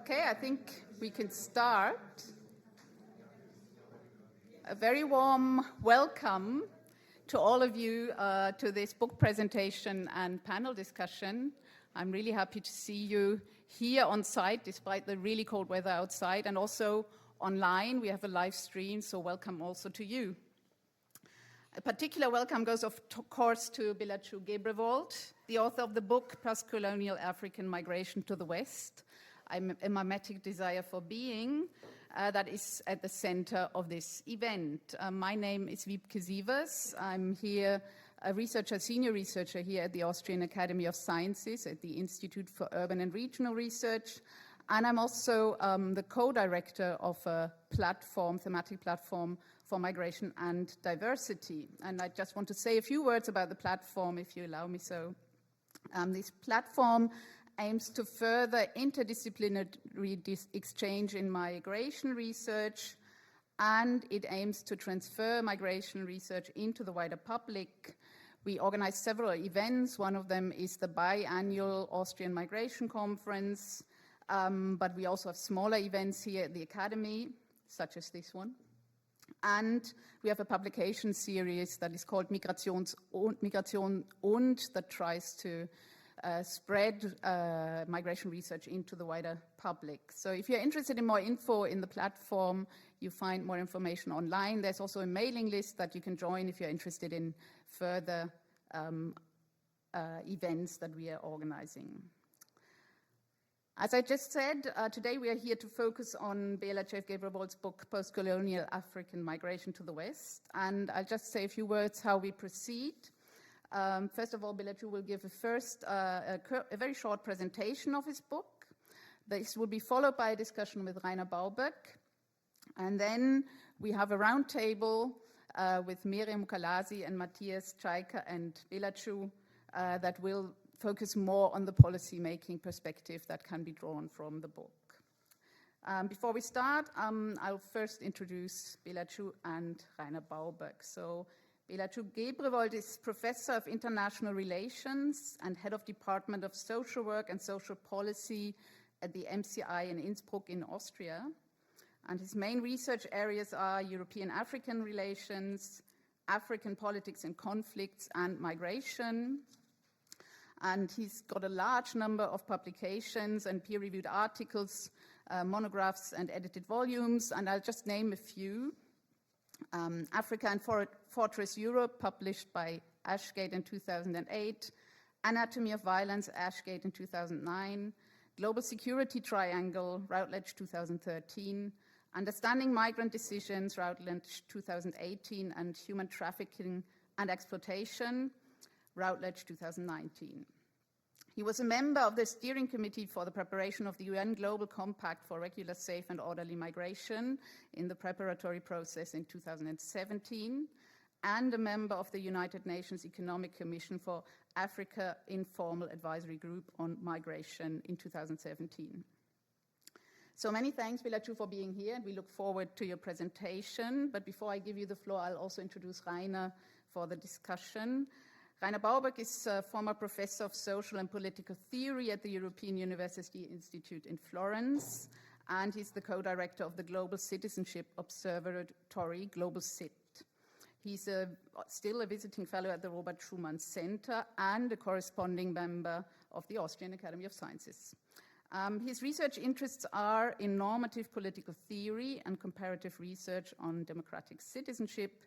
Okay, I think we can start. A very warm welcome to all of you to this book presentation and panel discussion. I'm really happy to see you here on site despite the really cold weather outside, and also online. We have a live stream, so welcome also to you. A particular welcome goes, of course, to Belachew Gebrewolds, the author of the book Postcolonial African Migration to the West, a mimetic desire for being, that is at the center of this event. My name is Belachew Gebrewolds. I'm here, a senior researcher here at the Austrian Academy of Sciences at the Institute for Urban and Regional Research. And I'm also the co-director of a thematic platform for migration and diversity. And I just want to say a few words about the platform, if you allow me so. This platform aims to further interdisciplinary exchange in migration research, and it aims to transfer migration research into the wider public. We organize several events. One of them is the biannual Austrian Migration Conference, but we also have smaller events here at the Academy, such as this one. And we have a publication series that is called Migration und, that tries to spread migration research into the wider public. So if you're interested in more info in the platform, you find more information online. There's also a mailing list that you can join if you're interested in further events that we are organizing. As I just said, today we are here to focus on Belachew Gebrewolds' book, Postcolonial African Migration to the West. And I'll just say a few words how we proceed. First of all, Belachew will give a very short presentation of his book. This will be followed by a discussion with Rainer Bauboeck. And then we have a roundtable with Miriam Mukalazi and Matthias Czajka and Belachew that will focus more on the policy-making perspective that can be drawn from the book. Before we start, I'll first introduce Belachew and Rainer Bauboeck. So Belachew Gebrewolds is Professor of International Relations and Head of Department of Social Work and Social Policy at the MCI in Innsbruck in Austria. And his main research areas are European-African relations, African politics and conflicts, and migration. And he's got a large number of publications and peer-reviewed articles, monographs and edited volumes, and I'll just name a few. Africa and Fortress Europe, published by Ashgate in 2008, Anatomy of Violence, Ashgate in 2009, Global Security Triangle, Routledge 2013, Understanding Migrant Decisions, Routledge 2018, and Human Trafficking and Exploitation, Routledge 2019. He was a member of the steering committee for the preparation of the UN Global Compact for Regular, Safe and Orderly Migration in the preparatory process in 2017, and a member of the United Nations Economic Commission for Africa Informal Advisory Group on Migration in 2017. So many thanks, Belachew, for being here, and we look forward to your presentation. But before I give you the floor, I'll also introduce Rainer for the discussion. Rainer Bauboeck is a former professor of social and political theory at the European University Institute in Florence, and he's the co-director of the Global Citizenship Observatory, Global CIT. He's still a visiting fellow at the Robert Schuman Center and a corresponding member of the Austrian Academy of Sciences. His research interests are in normative political theory and comparative research on democratic citizenship,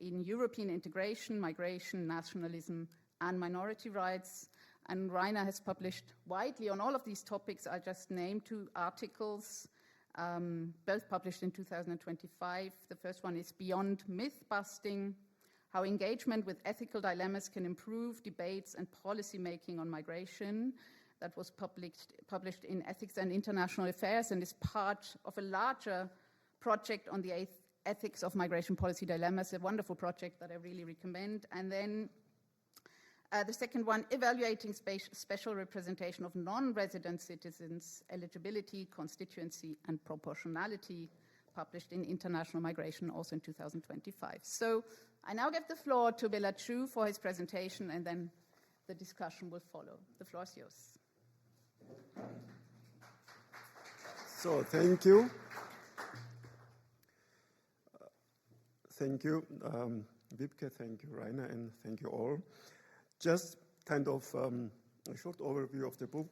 in European integration, migration, nationalism, and minority rights. And Rainer has published widely on all of these topics. I just named 2 articles, both published in 2025. The first one is Beyond Myth-Busting, How Engagement with Ethical Dilemmas Can Improve Debates and Policy-Making on Migration. That was published in Ethics and International Affairs and is part of a larger project on the Ethics of Migration Policy Dilemmas, a wonderful project that I really recommend. And then the second one, Evaluating Special Representation of Non-Resident Citizens, Eligibility, Constituency, and Proportionality, published in International Migration, also in 2025. So I now give the floor to Belachew for his presentation, and then the discussion will follow. The floor is yours. So thank you. Thank you, Wiebke, thank you, Rainer, and thank you all. Just kind of a short overview of the book.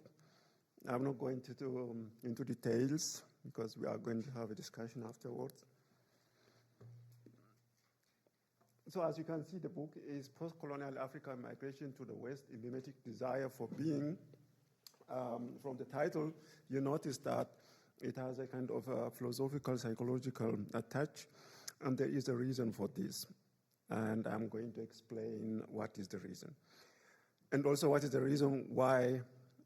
I'm not going to do into details because we are going to have a discussion afterwards. So as you can see, the book is Postcolonial African Migration to the West, a Mimetic Desire for Being. From the title, you notice that it has a kind of a philosophical, psychological touch, and there is a reason for this. And I'm going to explain what is the reason. And also what is the reason why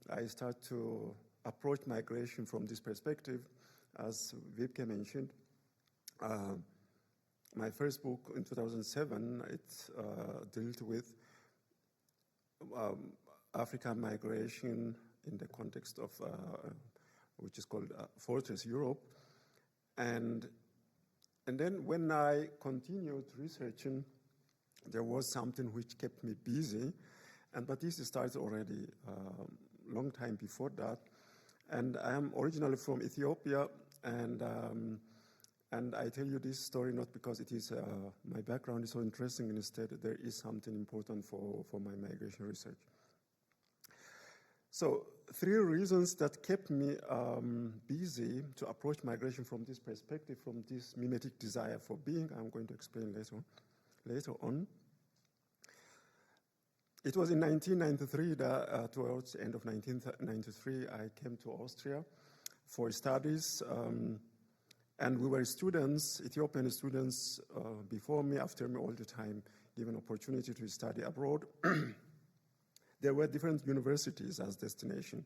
I start to approach migration from this perspective. As Wiebke mentioned, my first book in 2007, it dealt with African migration in the context of, which is called Fortress Europe. And then when I continued researching, there was something which kept me busy, but this started already a long time before that. And I am originally from Ethiopia, and I tell you this story not because it is my background is so interesting, instead there is something important for my migration research. So 3 reasons that kept me busy to approach migration from this perspective, from this mimetic desire for being, I'm going to explain later on. It was in 1993 that towards the end of 1993, I came to Austria for studies. And we were students, Ethiopian students, before me, after me, all the time, given opportunity to study abroad. There were different universities as destination.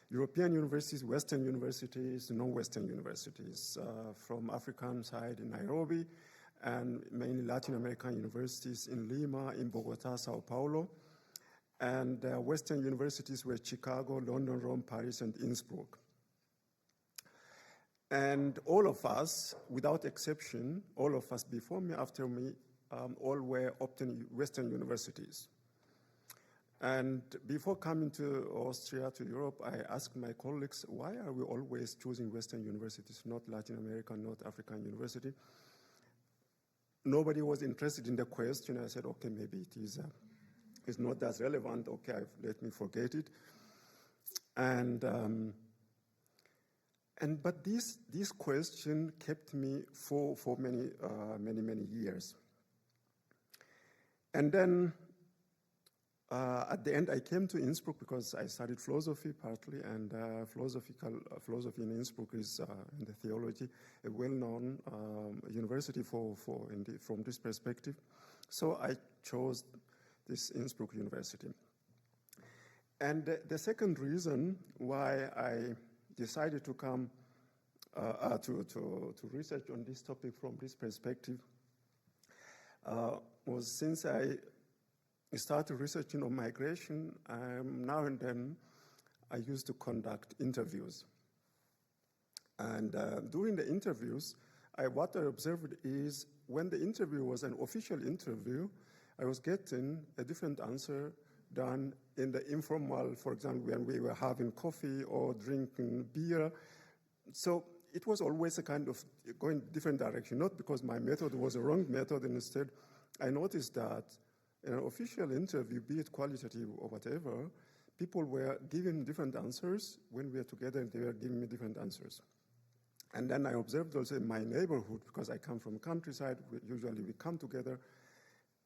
European universities, Western universities, non-Western universities. From African side in Nairobi, and mainly Latin American universities in Lima, in Bogota, Sao Paulo. And Western universities were Chicago, London, Rome, Paris, and Innsbruck. And all of us, without exception, all of us before me, after me, all were opting Western universities. And before coming to Austria, to Europe, I asked my colleagues, why are we always choosing Western universities, not Latin American, not African university? Nobody was interested in the question. I said, okay, maybe it is it's not as relevant. Okay, let me forget it. But this question kept me for many years. And then at the end, I came to Innsbruck because I studied philosophy partly, and philosophy in Innsbruck is in the theology a well-known university from this perspective. So I chose this Innsbruck University. And the second reason why I decided to come to research on this topic from this perspective was since I started researching on migration, now and then I used to conduct interviews. And during the interviews, what I observed is when the interview was an official interview, I was getting a different answer than in the informal, for example, when we were having coffee or drinking beer. So it was always a kind of going different direction, not because my method was a wrong method, and instead I noticed that in an official interview, be it qualitative or whatever, people were giving different answers. When we were together, they were giving me different answers. And then I observed also in my neighborhood, because I come from countryside, usually we come together,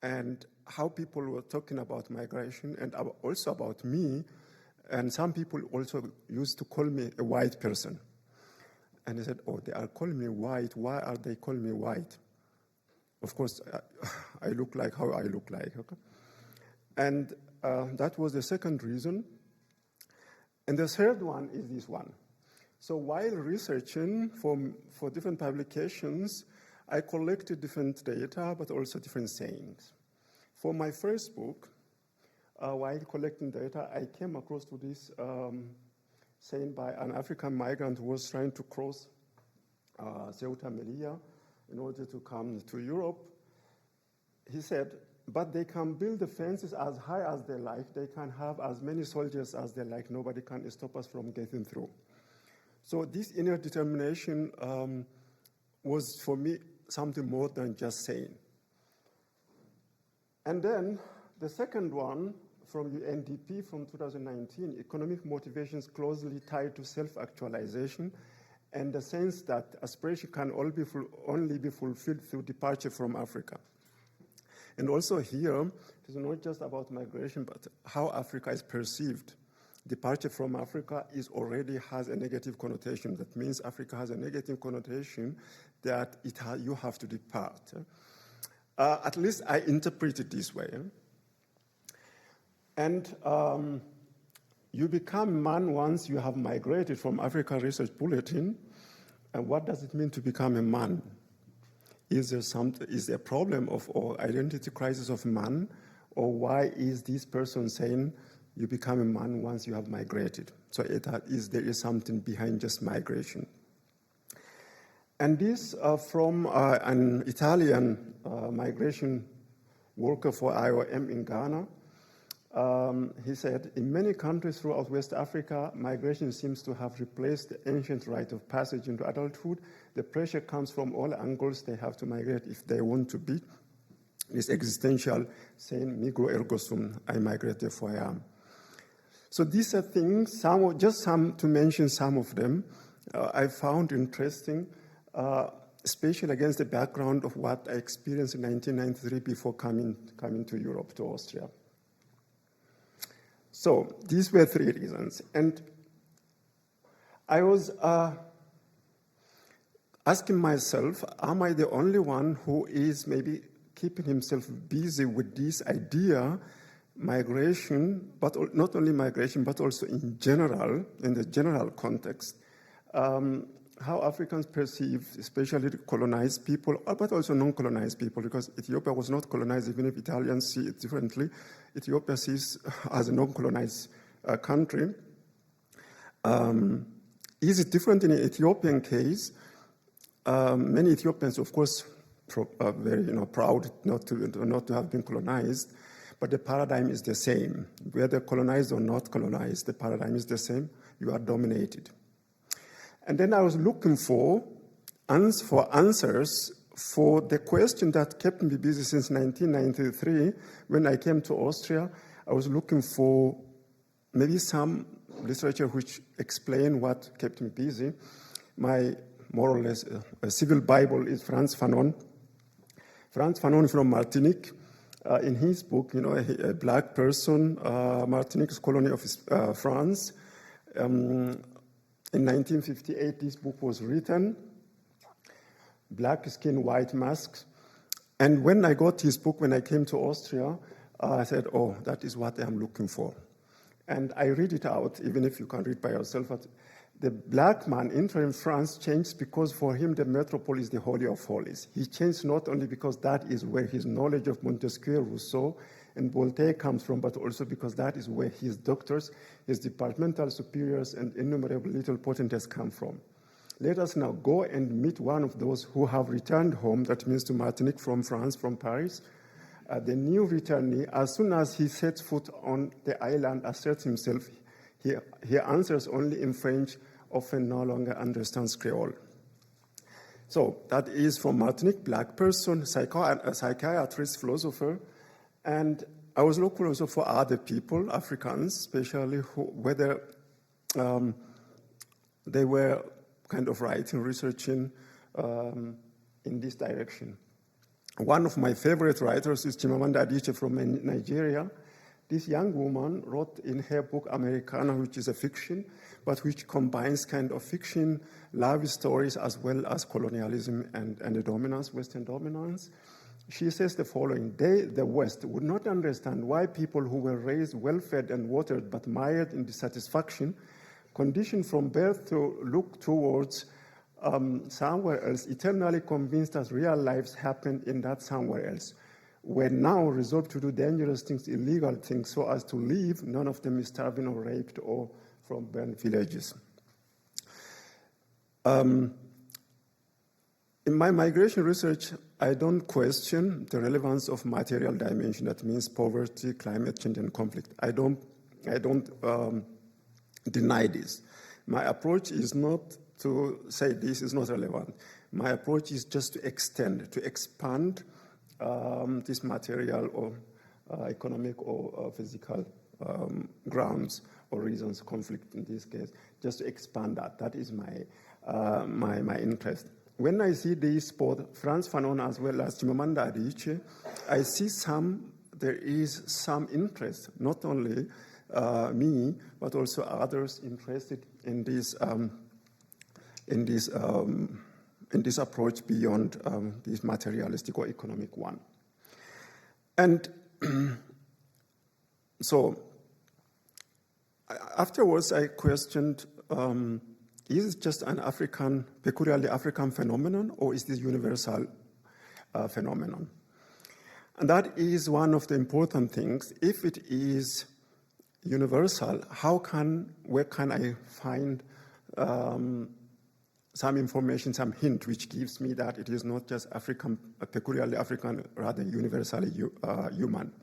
and how people were talking about migration and also about me. And some people also used to call me a white person. And they said, oh, they are calling me white. Why are they calling me white? Of course, I look like how I look like. Okay? And that was the second reason. And the third one is this one. So while researching for different publications, I collected different data, but also different sayings. For my first book, while collecting data, I came across to this saying by an African migrant who was trying to cross Ceuta Melilla in order to come to Europe. He said, but they can build the fences as high as they like. They can have as many soldiers as they like. Nobody can stop us from getting through. So this inner determination was for me something more than just saying. And then the second one from UNDP from 2019, economic motivations closely tied to self-actualization, and the sense that aspiration can only be fulfilled through departure from Africa. And also here, it is not just about migration, but how Africa is perceived. Departure from Africa already has a negative connotation. That means Africa has a negative connotation that you have to depart. At least I interpret it this way. And you become man once you have migrated from Africa Research Bulletin. And what does it mean to become a man? Is there a problem of or identity crisis of man? Or why is this person saying you become a man once you have migrated? So there is something behind just migration. And this from an Italian migration worker for IOM in Ghana. He said, in many countries throughout West Africa, migration seems to have replaced the ancient rite of passage into adulthood. The pressure comes from all angles. They have to migrate if they want to be. This existential saying, migro ergo sum, I migrate, therefore I am. So these are things, to mention some of them, I found interesting, especially against the background of what I experienced in 1993 before coming to Europe, to Austria. So these were three reasons. And I was asking myself, am I the only one who is maybe keeping himself busy with this idea, migration, but not only migration, but also in general, in the general context, how Africans perceive, especially colonized people, but also non-colonized people, because Ethiopia was not colonized, even if Italians see it differently. Ethiopia sees as a non-colonized country. Is it different in the Ethiopian case? Many Ethiopians, of course, are very proud not to have been colonized, but the paradigm is the same. Whether colonized or not colonized, the paradigm is the same. You are dominated. And then I was looking for answers for the question that kept me busy since 1993. When I came to Austria, I was looking for maybe some literature which explain what kept me busy. My more or less civil Bible is Frantz Fanon. Frantz Fanon from Martinique. In his book, a black person, Martinique's colony of France. In 1958, this book was written, Black Skin, White Masks. And when I got his book, when I came to Austria, I said, oh, that is what I'm looking for. And I read it out, even if you can read by yourself. The black man entering France changed because for him the metropole is the Holy of Holies. He changed not only because that is where his knowledge of Montesquieu, Rousseau, and Voltaire comes from, but also because that is where his doctors, his departmental superiors, and innumerable little potentates come from. Let us now go and meet one of those who have returned home, that means to Martinique from France, from Paris. The new returnee, as soon as he sets foot on the island, asserts himself, he answers only in French, often no longer understands Creole. So that is from Martinique, black person, psychiatrist, philosopher. And I was looking also for other people, Africans especially, whether they were kind of writing, researching in this direction. One of my favorite writers is Chimamanda Adichie from Nigeria. This young woman wrote in her book Americana, which is a fiction, but which combines kind of fiction, love stories, as well as colonialism and the dominance, Western dominance. She says the following: the West, would not understand why people who were raised well-fed and watered but mired in dissatisfaction, conditioned from birth to look towards somewhere else, eternally convinced that real lives happen in that somewhere else, were now resolved to do dangerous things, illegal things, so as to leave, none of them is starving or raped or from burned villages. In my migration research, I don't question the relevance of material dimension, that means poverty, climate change, and conflict. I don't deny this. My approach is not to say this is not relevant. My approach is just to extend, to expand this material or economic or physical grounds or reasons, conflict in this case, just to expand that. That is my interest. When I see this, both Frantz Fanon as well as Chimamanda Adichie, I see there is some interest, not only me, but also others interested in this approach beyond this materialistic or economic one. And so afterwards I questioned, is it just an peculiarly African phenomenon, or is this universal phenomenon? And that is one of the important things. If it is universal, where can I find some information, some hint, which gives me that it is not just peculiarly African, rather universally human?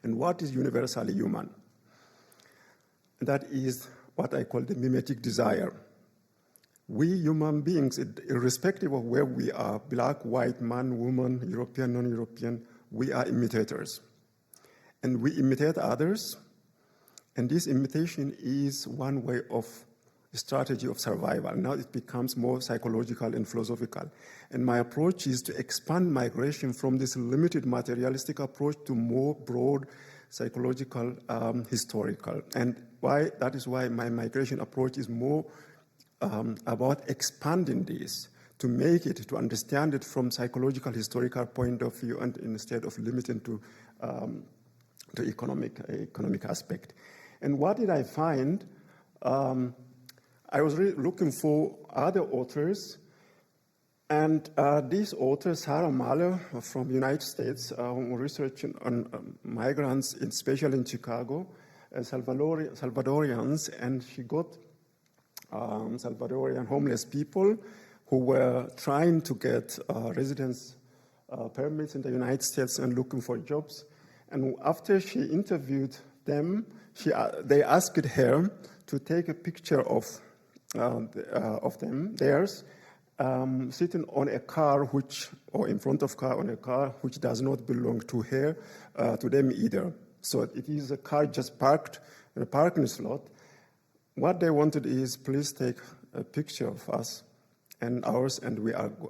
And what is universally human? That is what I call the mimetic desire. We human beings, irrespective of where we are, black, white, man, woman, European, non-European, we are imitators. And we imitate others, and this imitation is one way of strategy of survival. Now it becomes more psychological and philosophical. And my approach is to expand migration from this limited materialistic approach to more broad psychological, historical. And that is why my migration approach is more about expanding this, to understand it from psychological, historical point of view, and instead of limiting to economic aspect. And what did I find? I was really looking for other authors, and this author, Sarah Mahler from the United States, researching on migrants, especially in Chicago, Salvadorians, and she got Salvadorian homeless people who were trying to get residence permits in the United States and looking for jobs. And after she interviewed them, they asked her to take a picture of theirs, sitting on a car or in front of on a car which does not belong to her, to them either. So it is a car just parked in a parking slot. What they wanted is, please take a picture of us and ours, and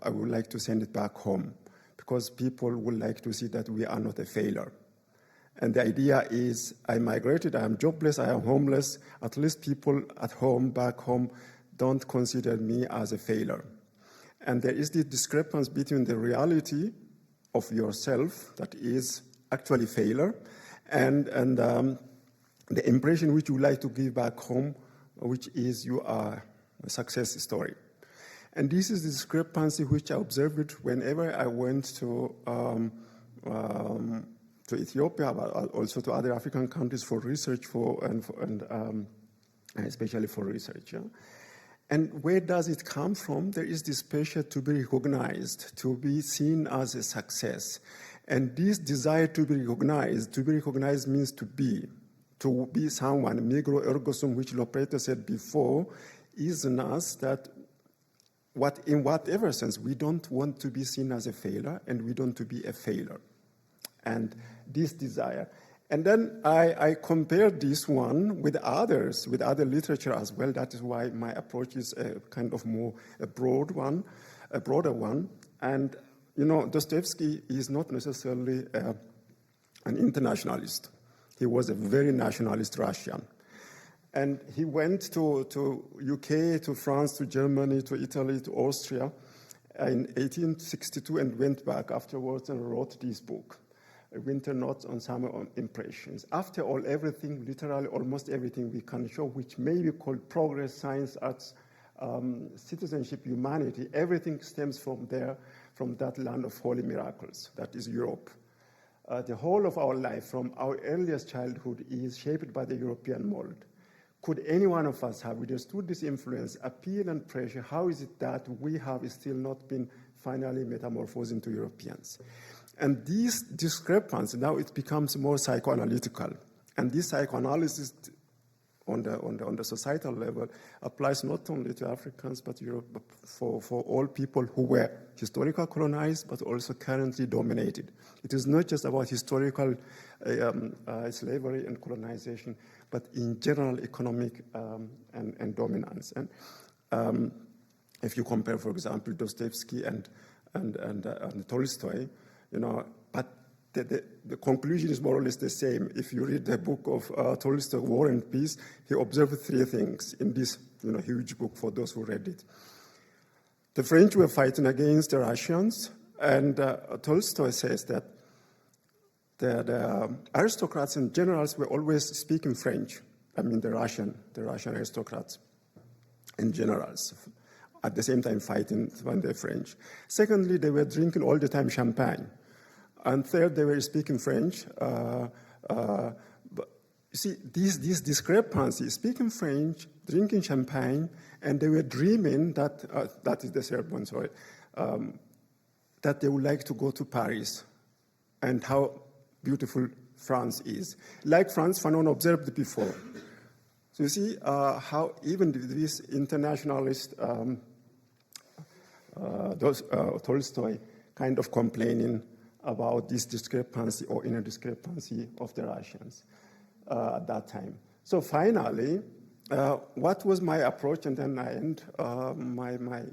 I would like to send it back home, because people would like to see that we are not a failure. And the idea is, I migrated, I am jobless, I am homeless. At least people at home, back home, don't consider me as a failure. And there is this discrepancy between the reality of yourself, that is actually failure, and the impression which you would like to give back home, which is you are a success story. And this is the discrepancy which I observed whenever I went to Ethiopia, but also to other African countries for research, and especially for research. Yeah? And where does it come from? There is this pressure to be recognized, to be seen as a success. And this desire to be recognized means to be someone, migro ergo sum, which Lopreto said before, is in us that in whatever sense, we don't want to be seen as a failure, and we don't want to be a failure. And this desire. And then I compared this one with others, with other literature as well. That is why my approach is a kind of a broader one. And, Dostoevsky is not necessarily an internationalist. He was a very nationalist Russian. And he went to UK, to France, to Germany, to Italy, to Austria in 1862, and went back afterwards and wrote this book, Winter Notes on Summer Impressions. After all, everything, literally almost everything we can show, which may be called progress, science, arts, citizenship, humanity, everything stems from that land of holy miracles, that is Europe. The whole of our life, from our earliest childhood, is shaped by the European mold. Could any one of us have withstood this influence, appeal and pressure? How is it that we have still not been finally metamorphosed into Europeans? And this discrepancy, now it becomes more psychoanalytical. And this psychoanalysis on the societal level applies not only to Africans but Europe, for all people who were historically colonized but also currently dominated. It is not just about historical slavery and colonization, but in general economic and dominance. And if you compare, for example, Dostoevsky and Tolstoy, but the conclusion is more or less the same. If you read the book of Tolstoy, War and Peace, he observed three things in this huge book for those who read it. The French were fighting against the Russians, and Tolstoy says that the aristocrats and generals were always speaking French. I mean the Russian aristocrats and generals, at the same time fighting the French. Secondly, they were drinking all the time champagne. And third, they were speaking French. But you see, these discrepancies, speaking French, drinking champagne, and they were dreaming that is the third one, sorry, that they would like to go to Paris and how beautiful France is. Like France, Fanon observed before. So you see how even these internationalists, Tolstoy, kind of complaining about this discrepancy or inner discrepancy of the Russians at that time. So finally, what was my approach? And then I end my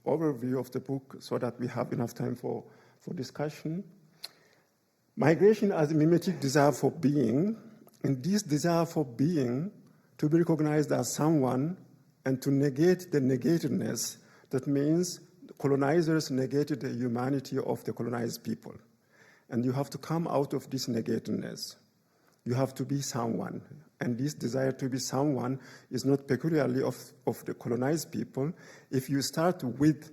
overview of the book so that we have enough time for discussion. Migration as a mimetic desire for being, and this desire for being to be recognized as someone and to negate the negatedness, that means colonizers negated the humanity of the colonized people. And you have to come out of this negatedness. You have to be someone. And this desire to be someone is not peculiarly of the colonized people. If you start with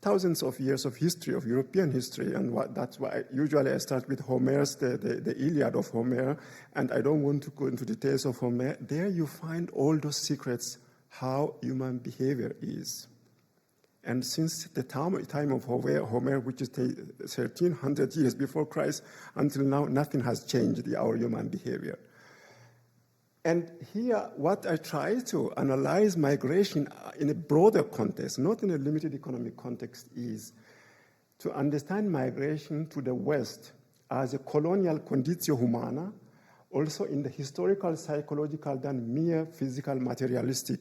thousands of years of history, of European history, and that's why usually I start with Homer's, the Iliad of Homer, and I don't want to go into details of Homer. There you find all those secrets, how human behavior is. And since the time of Homer, which is 1300 years before Christ, until now, nothing has changed our human behavior. And here, what I try to analyze migration in a broader context, not in a limited economic context, is to understand migration to the West as a colonial conditio humana, also in the historical, psychological, than mere physical, materialistic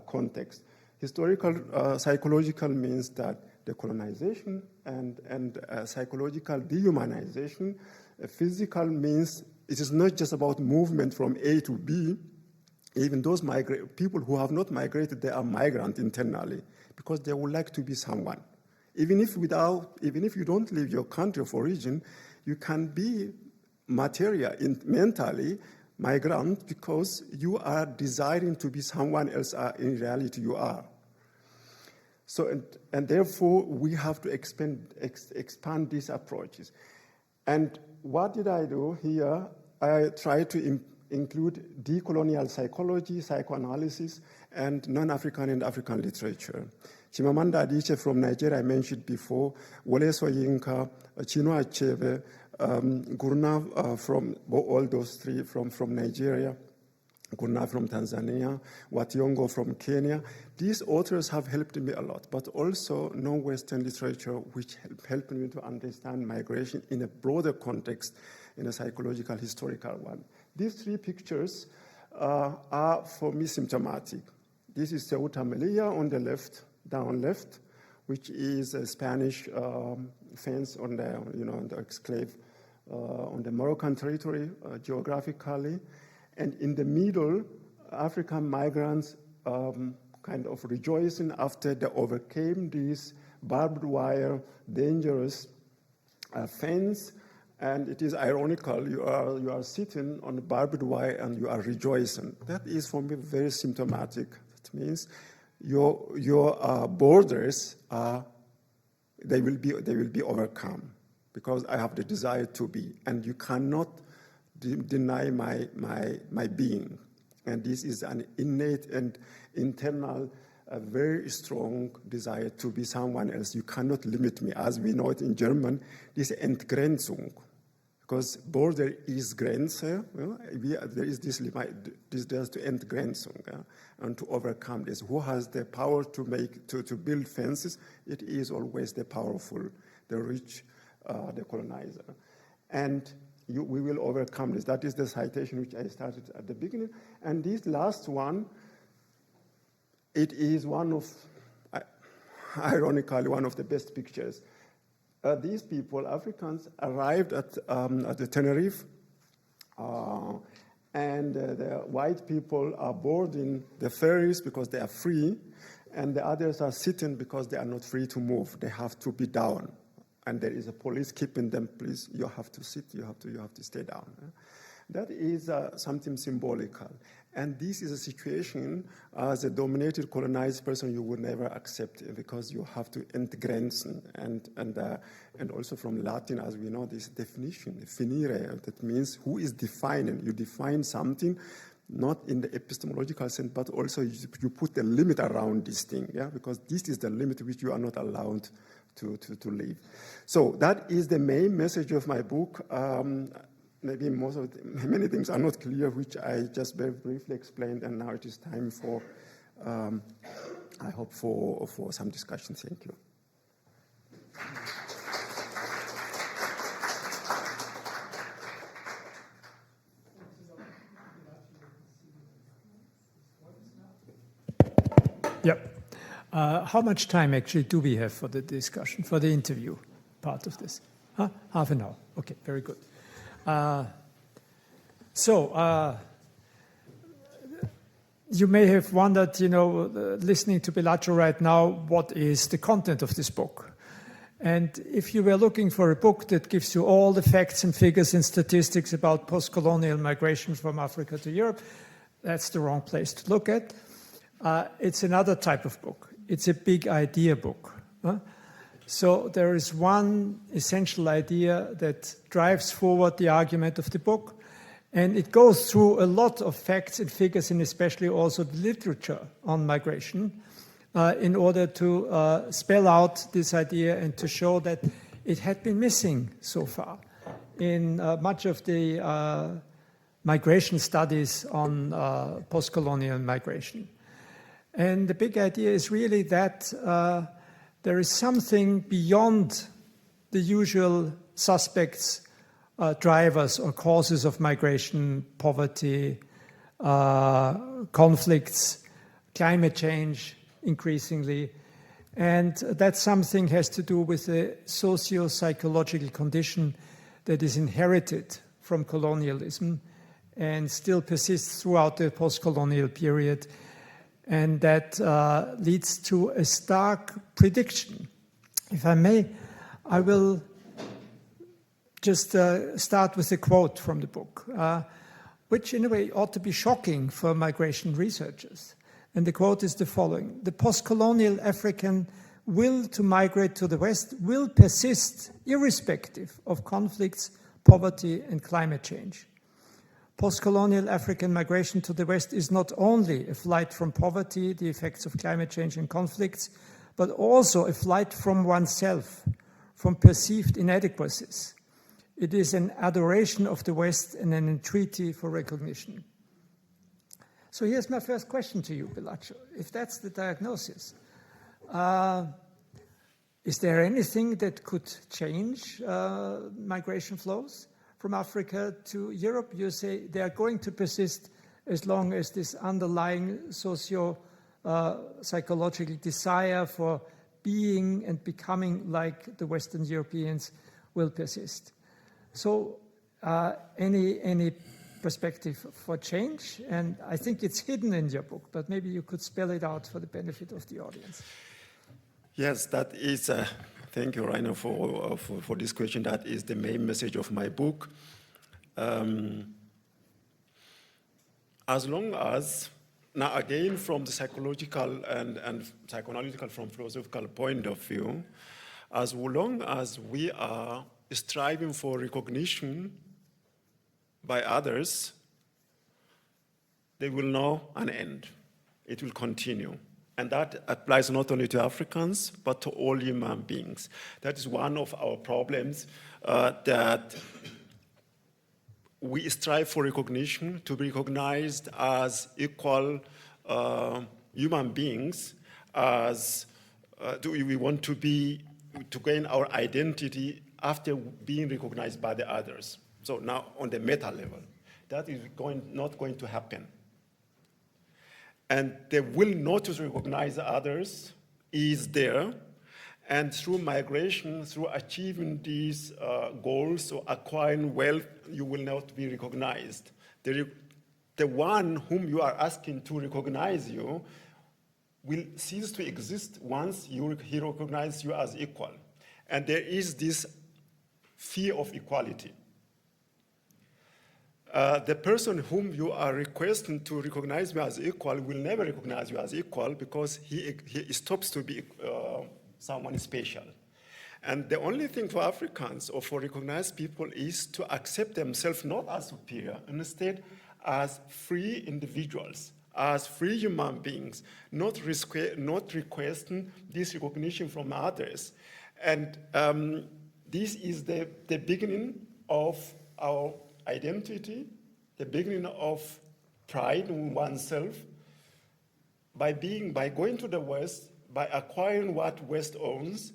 context. Historical psychological means that the colonization and psychological dehumanization. Physical means it is not just about movement from A to B. Even those people who have not migrated, they are migrant internally because they would like to be someone. Even if you don't leave your country of origin, you can be mentally migrant because you are desiring to be someone else in reality you are. So, and therefore, we have to expand these approaches. And what did I do here? I tried to include decolonial psychology, psychoanalysis, and non-African and African literature. Chimamanda Adichie from Nigeria, I mentioned before, Wole Soyinka, Chinua Achebe, Gurna from all those three from Nigeria, Gurna from Tanzania, Wationgo from Kenya. These authors have helped me a lot, but also non-Western literature, which helped me to understand migration in a broader context, in a psychological, historical one. These three pictures are, for me, symptomatic. This is Ceuta Melilla on the left, down left, which is a Spanish fence on the, on the exclave on the Moroccan territory geographically. And in the middle, African migrants kind of rejoicing after they overcame this barbed wire, dangerous fence. And it is ironical, you are sitting on the barbed wire and you are rejoicing. That is, for me, very symptomatic. That means your borders they will be overcome because I have the desire to be, and you cannot deny my being. And this is an innate and internal, very strong desire to be someone else. You cannot limit me. As we know it in German, this Entgrenzung. Because border is Grenze, there is this there's to end Grenzung, and to overcome this. Who has the power to build fences? It is always the powerful, the rich, the colonizer. And we will overcome this. That is the citation which I started at the beginning. And this last one, it is one of, ironically, one of the best pictures. These people, Africans, arrived at the Tenerife, and the white people are boarding the ferries because they are free, and the others are sitting because they are not free to move. They have to be down, and there is a police keeping them. Please, you have to sit. You have to stay down. That is something symbolical. And this is a situation as a dominated, colonized person you would never accept, because you have to entgrenzen. And also from Latin, as we know, this definition, finire, that means who is defining. You define something, not in the epistemological sense, but also you put a limit around this thing, because this is the limit which you are not allowed to live. So that is the main message of my book. Maybe many things are not clear, which I just very briefly explained, and now it is time for, I hope, for some discussion. Thank you. Yep. How much time actually do we have for the discussion, for the interview part of this? Half an hour. Okay, very good. You may have wondered, listening to Belachew right now, what is the content of this book? And if you were looking for a book that gives you all the facts and figures and statistics about post-colonial migration from Africa to Europe, that's the wrong place to look at. It's another type of book. It's a big idea book. So there is one essential idea that drives forward the argument of the book, and it goes through a lot of facts and figures, and especially also the literature on migration, in order to spell out this idea and to show that it had been missing so far in much of the migration studies on post-colonial migration. And the big idea is really that there is something beyond the usual suspects, drivers or causes of migration, poverty, conflicts, climate change increasingly. And that something has to do with a socio-psychological condition that is inherited from colonialism and still persists throughout the post-colonial period. And that leads to a stark prediction. If I may, I will just start with a quote from the book, which in a way ought to be shocking for migration researchers. And the quote is the following: "The post-colonial African will to migrate to the West will persist irrespective of conflicts, poverty, and climate change. Post-colonial African migration to the West is not only a flight from poverty, the effects of climate change and conflicts, but also a flight from oneself, from perceived inadequacies. It is an adoration of the West and an entreaty for recognition." So here's my first question to you, Belachew. If that's the diagnosis, is there anything that could change migration flows from Africa to Europe? You say they are going to persist as long as this underlying socio-psychological desire for being and becoming like the Western Europeans will persist. So any perspective for change? And I think it's hidden in your book, but maybe you could spell it out for the benefit of the audience. Yes, that is, thank you, Rainer, for this question. That is the main message of my book. As long as, now again, from the psychological and psychoanalytical, from philosophical point of view, as long as we are striving for recognition by others, they will know an end. It will continue. And that applies not only to Africans, but to all human beings. That is one of our problems, that we strive for recognition, to be recognized as equal human beings, as we want to gain our identity after being recognized by the others. So now on the meta level, that is not going to happen. And the will not to recognize others is there. And through migration, through achieving these goals or acquiring wealth, you will not be recognized. The one whom you are asking to recognize you will cease to exist once he recognizes you as equal. And there is this fear of equality. The person whom you are requesting to recognize me as equal will never recognize you as equal because he stops to be someone special. And the only thing for Africans or for recognized people is to accept themselves not as superior, instead as free individuals, as free human beings, not requesting this recognition from others. And this is the beginning of our identity, the beginning of pride in oneself, by going to the West, by acquiring what West owns,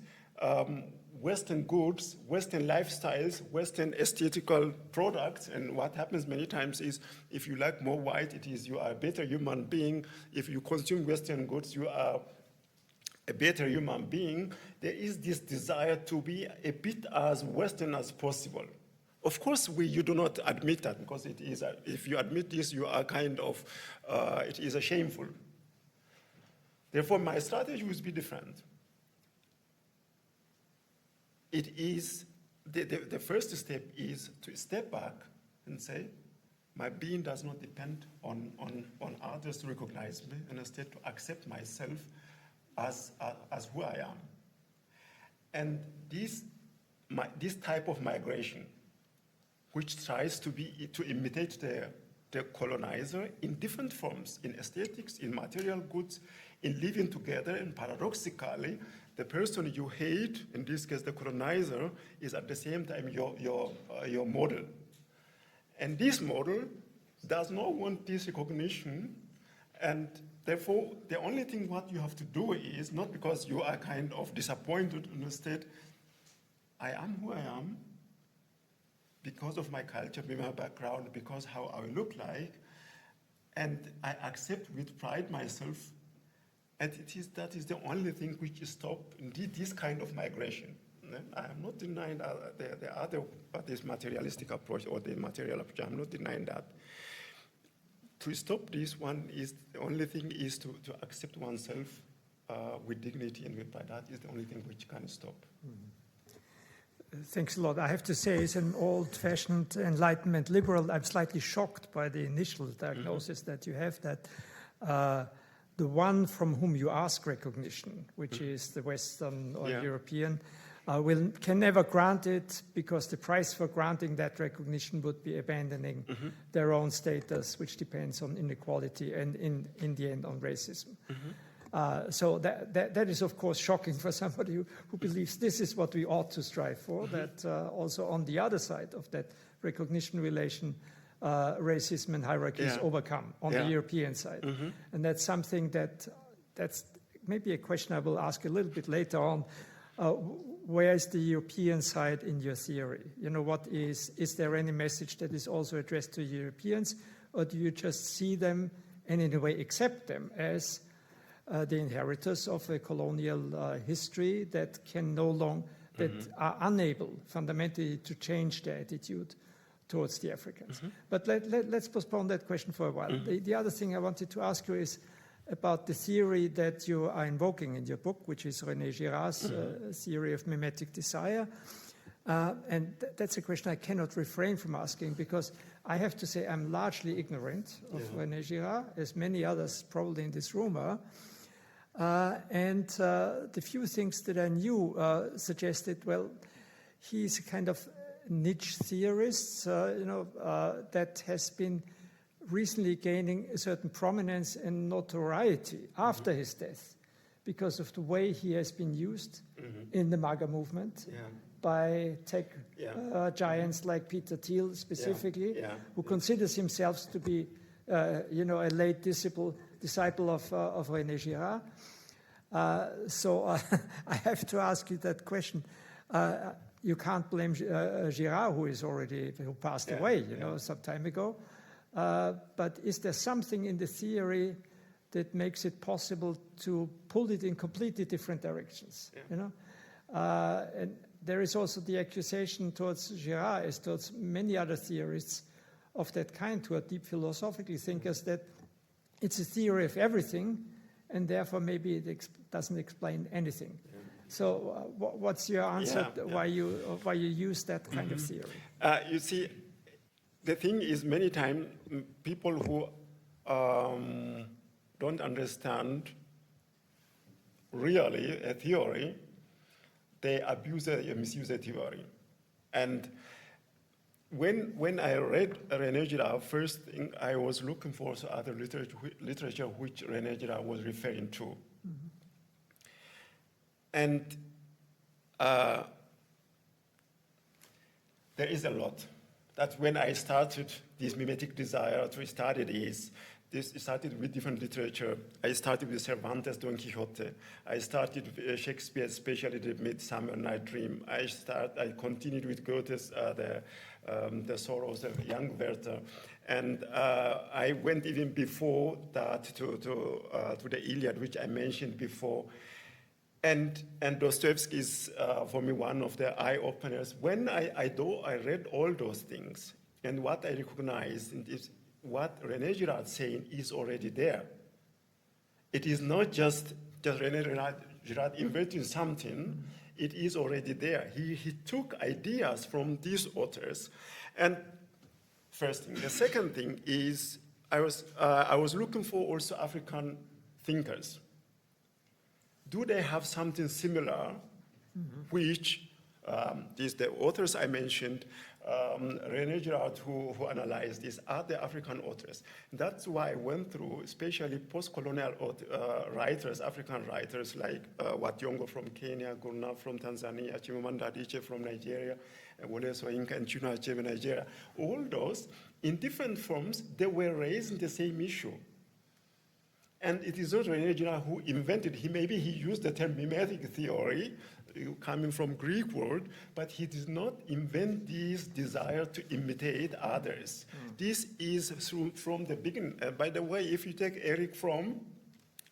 Western goods, Western lifestyles, Western aesthetical products. And what happens many times is if you like more white, it is you are a better human being. If you consume Western goods, you are a better human being. There is this desire to be a bit as Western as possible. Of course, you do not admit that because it is, if you admit this, you are kind of, it is shameful. Therefore, my strategy will be different. It is, the first step is to step back and say, my being does not depend on others to recognize me, and instead to accept myself as who I am. And this type of migration, which tries to imitate the colonizer in different forms, in aesthetics, in material goods, in living together, and paradoxically, the person you hate, in this case the colonizer, is at the same time your model. And this model does not want this recognition, and therefore the only thing what you have to do is, not because you are kind of disappointed, instead, I am who I am, because of my culture, my background, because how I look like, and I accept with pride myself. And that is the only thing which stops indeed this kind of migration. I am not denying the other, this materialistic approach or the material approach. I'm not denying that. To stop this one is the only thing is to accept oneself with dignity and with pride. That is the only thing which can stop. Mm-hmm. Thanks a lot. I have to say, as an old-fashioned Enlightenment liberal, I'm slightly shocked by the initial diagnosis that you have that the one from whom you ask recognition, which is the Western or European, can never grant it because the price for granting that recognition would be abandoning their own status, which depends on inequality and in the end on racism. So that is, of course, shocking for somebody who believes this is what we ought to strive for, that also on the other side of that recognition relation, racism and hierarchy is overcome on the European side. And that's something that's maybe a question I will ask a little bit later on. Where is the European side in your theory? You know, is there any message that is also addressed to Europeans, or do you just see them and in a way accept them as the inheritors of a colonial history that can no longer, that are unable fundamentally to change their attitude towards the Africans? But let's postpone that question for a while. The other thing I wanted to ask you is about the theory that you are invoking in your book, which is René Girard's theory of mimetic desire. And that's a question I cannot refrain from asking, because I have to say I'm largely ignorant of René Girard, as many others probably in this room are. And the few things that I knew suggested, well, he's a kind of niche theorist, that has been recently gaining a certain prominence and notoriety after his death because of the way he has been used in the MAGA movement by tech giants like Peter Thiel specifically, who considers himself to be, a late disciple of René Girard. So I have to ask you that question. You can't blame Girard, who passed away, some time ago. But is there something in the theory that makes it possible to pull it in completely different directions? And there is also the accusation towards Girard, as towards many other theorists of that kind, who are deep philosophical thinkers, that it's a theory of everything, and therefore maybe it doesn't explain anything. So what's your answer why you use that kind of theory? You see, the thing is, many times people who don't understand really a theory, they abuse it, misuse a theory. And when I read René Girard, first thing I was looking for other literature which René Girard was referring to. And there is a lot. That's when I started this mimetic desire to study this. This started with different literature. I started with Cervantes' Don Quixote. I started with Shakespeare, especially the Midsummer Night Dream. I continued with Goethe's the Sorrows of Young Werther. And I went even before that to the Iliad, which I mentioned before. And Dostoevsky is, for me, one of the eye-openers. When I read all those things, and what I recognized is what René Girard is saying is already there. It is not just René Girard inventing something. It is already there. He took ideas from these authors. And first thing. The second thing is I was looking for also African thinkers. Do they have something similar, which the authors I mentioned, René Girard, who analyzed this, are the African authors. That's why I went through, especially post-colonial writers, African writers like Wat Yongo from Kenya, Gurna from Tanzania, Chimamanda Adichie from Nigeria, Wole Soyinka and Chinua Achebe, Nigeria. All those, in different forms, they were raising the same issue. And it is not René Girard who invented, maybe he used the term mimetic theory, coming from Greek word, but he did not invent this desire to imitate others. This is from the beginning. By the way, if you take Eric Fromm,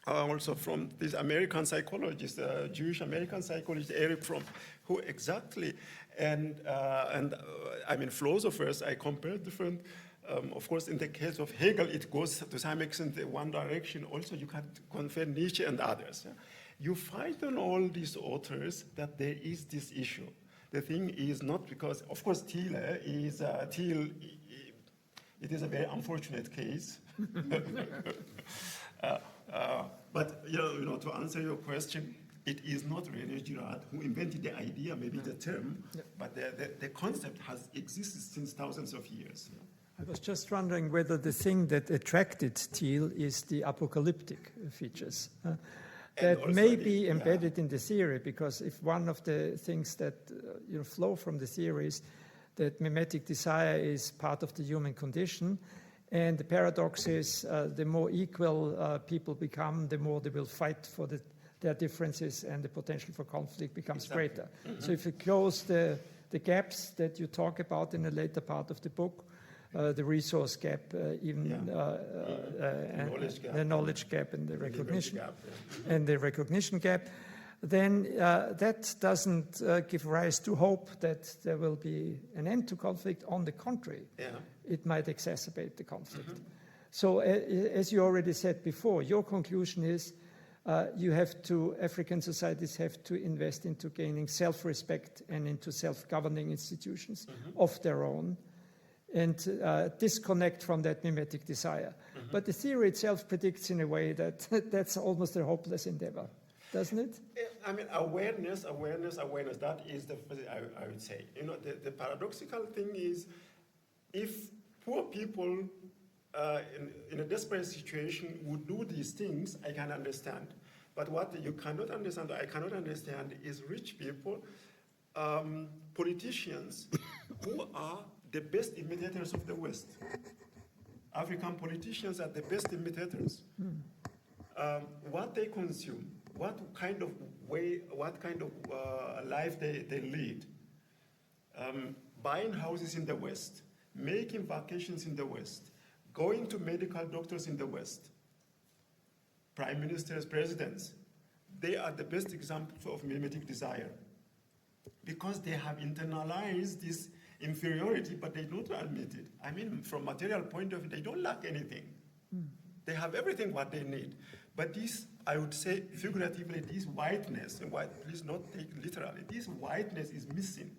also from this American psychologist, Jewish American psychologist Eric Fromm, who exactly, and I mean philosophers, I compare different. Of course, in the case of Hegel, it goes to some extent in one direction. Also, you can compare Nietzsche and others. Yeah? You find in all these authors that there is this issue. The thing is not because, of course, Thiel, it is a very unfortunate case. But to answer your question, it is not René Girard who invented the idea, maybe the term, but the concept has existed since thousands of years. Yeah. I was just wondering whether the thing that attracted Thiel is the apocalyptic features that may be embedded in the theory, because if one of the things that flow from the theory is that mimetic desire is part of the human condition, and the paradox is the more equal people become, the more they will fight for their differences, and the potential for conflict becomes greater. So if you close the gaps that you talk about in a later part of the book, the resource gap, the knowledge gap and the recognition gap, and the recognition gap, then that doesn't give rise to hope that there will be an end to conflict. On the contrary, it might exacerbate the conflict. So as you already said before, your conclusion is African societies have to invest into gaining self-respect and into self-governing institutions of their own, and disconnect from that mimetic desire. But the theory itself predicts in a way that that's almost a hopeless endeavor, doesn't it? I mean, awareness, that is the first thing I would say. The paradoxical thing is, if poor people in a desperate situation would do these things, I can understand. But what you cannot understand, I cannot understand, is rich people politicians who are the best imitators of the West. African politicians are the best imitators. What they consume, what kind of life they lead, buying houses in the West, making vacations in the West, going to medical doctors in the West, prime ministers, presidents, they are the best examples of mimetic desire because they have internalized this inferiority, but they don't admit it. I mean, from material point of view, they don't lack anything. They have everything what they need. But this, I would say figuratively, this whiteness, and please not take literally, this whiteness is missing.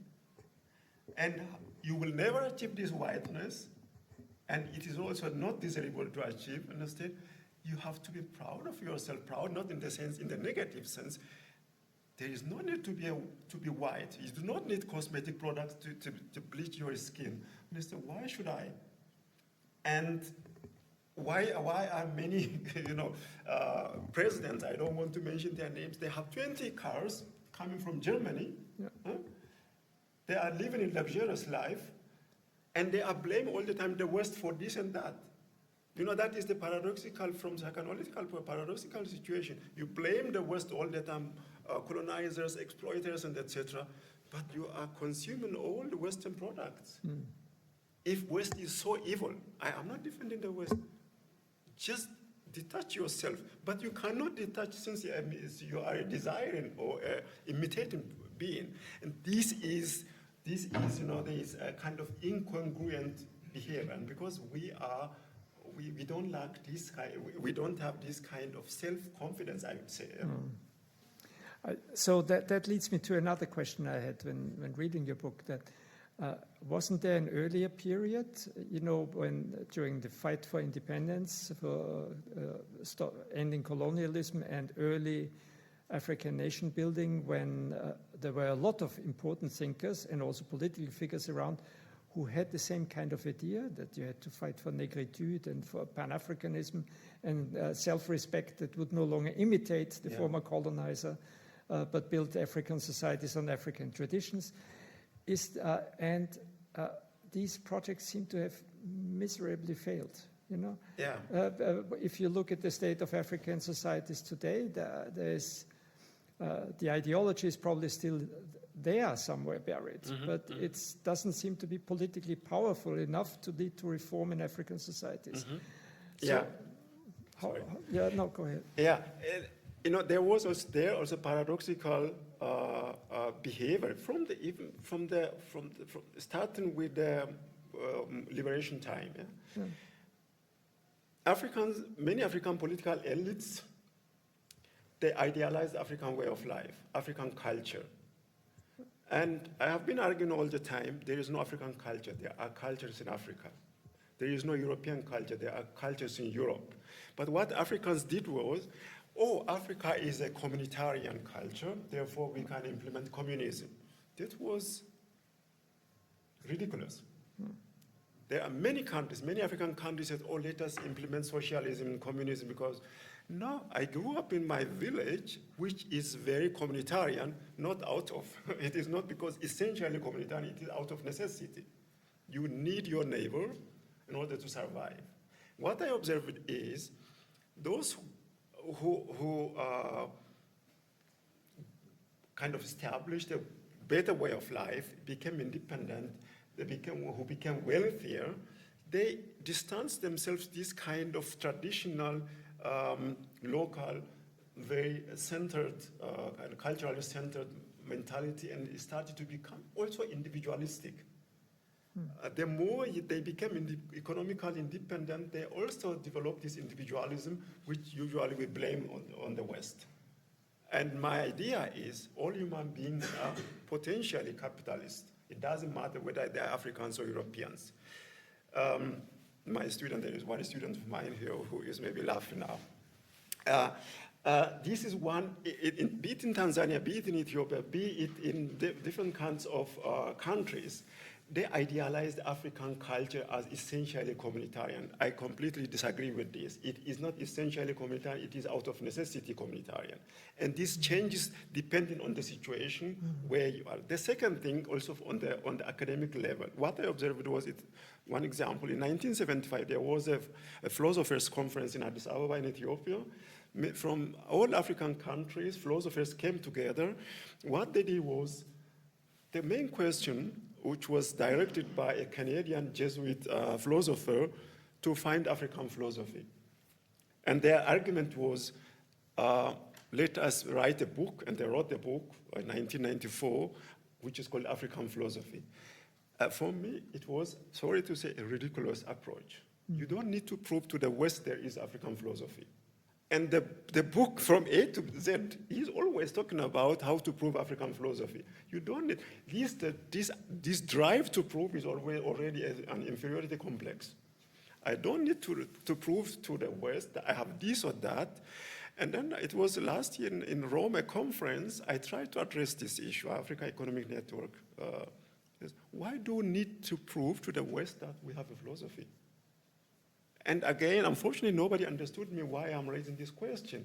And you will never achieve this whiteness, and it is also not desirable to achieve, understand? You have to be proud of yourself, proud not in the sense, in the negative sense. There is no need to be white. You do not need cosmetic products to bleach your skin. Understand? Why should I? And why are many presidents, I don't want to mention their names, they have 20 cars coming from Germany. Yeah. They are living a luxurious life, and they are blaming all the time the West for this and that. You know, that is the paradoxical, from psychoanalytical paradoxical situation. You blame the West all the time, colonizers, exploiters, and etc., but you are consuming all the Western products. If West is so evil, I am not defending the West. Just detach yourself, but you cannot detach since you are a desiring or imitating being. And this is a kind of incongruent behavior, and because we don't lack this kind, we don't have this kind of self-confidence, I would say. So that leads me to another question I had when reading your book, that wasn't there an earlier period, when during the fight for independence, for ending colonialism and early African nation building, when there were a lot of important thinkers and also political figures around who had the same kind of idea, that you had to fight for negritude and for Pan-Africanism and self-respect that would no longer imitate the former colonizer, but build African societies on African traditions. These projects seem to have miserably failed. If you look at the state of African societies today, the ideology is probably still there somewhere buried, but it doesn't seem to be politically powerful enough to lead to reform in African societies. So, go ahead. Yeah, there was also paradoxical behavior from starting with the liberation time. Many African political elites, they idealize the African way of life, African culture. And I have been arguing all the time, there is no African culture, there are cultures in Africa. There is no European culture, there are cultures in Europe. But what Africans did was, Africa is a communitarian culture, therefore we can implement communism. That was ridiculous. There are many countries, many African countries that, let us implement socialism and communism, because no, I grew up in my village, which is very communitarian, not out of, it is not because essentially communitarian, it is out of necessity. You need your neighbor in order to survive. What I observed is those who kind of established a better way of life, became independent, who became wealthier, they distanced themselves this kind of traditional, local, very centered, and culturally centered mentality, and started to become also individualistic. The more they became economically independent, they also developed this individualism, which usually we blame on the West. And my idea is all human beings are potentially capitalist. It doesn't matter whether they're Africans or Europeans. My student, there is one student of mine here who is maybe laughing now. This is one, be it in Tanzania, be it in Ethiopia, be it in different kinds of countries, they idealized African culture as essentially communitarian. I completely disagree with this. It is not essentially communitarian, it is out of necessity communitarian. And this changes depending on the situation where you are. The second thing also on the academic level, what I observed was one example. In 1975, there was a philosophers conference in Addis Ababa in Ethiopia. From all African countries, philosophers came together. What they did was, the main question, which was directed by a Canadian Jesuit philosopher, to find African philosophy. And their argument was, let us write a book, and they wrote a book in 1994, which is called African Philosophy. For me, it was, sorry to say, a ridiculous approach. You don't need to prove to the West there is African philosophy. And the book from A to Z is always talking about how to prove African philosophy. You don't need, this drive to prove is already an inferiority complex. I don't need to prove to the West that I have this or that. And then it was last year in Rome, a conference, I tried to address this issue, Africa Economic Network. Why do we need to prove to the West that we have a philosophy? And again, unfortunately, nobody understood me why I'm raising this question.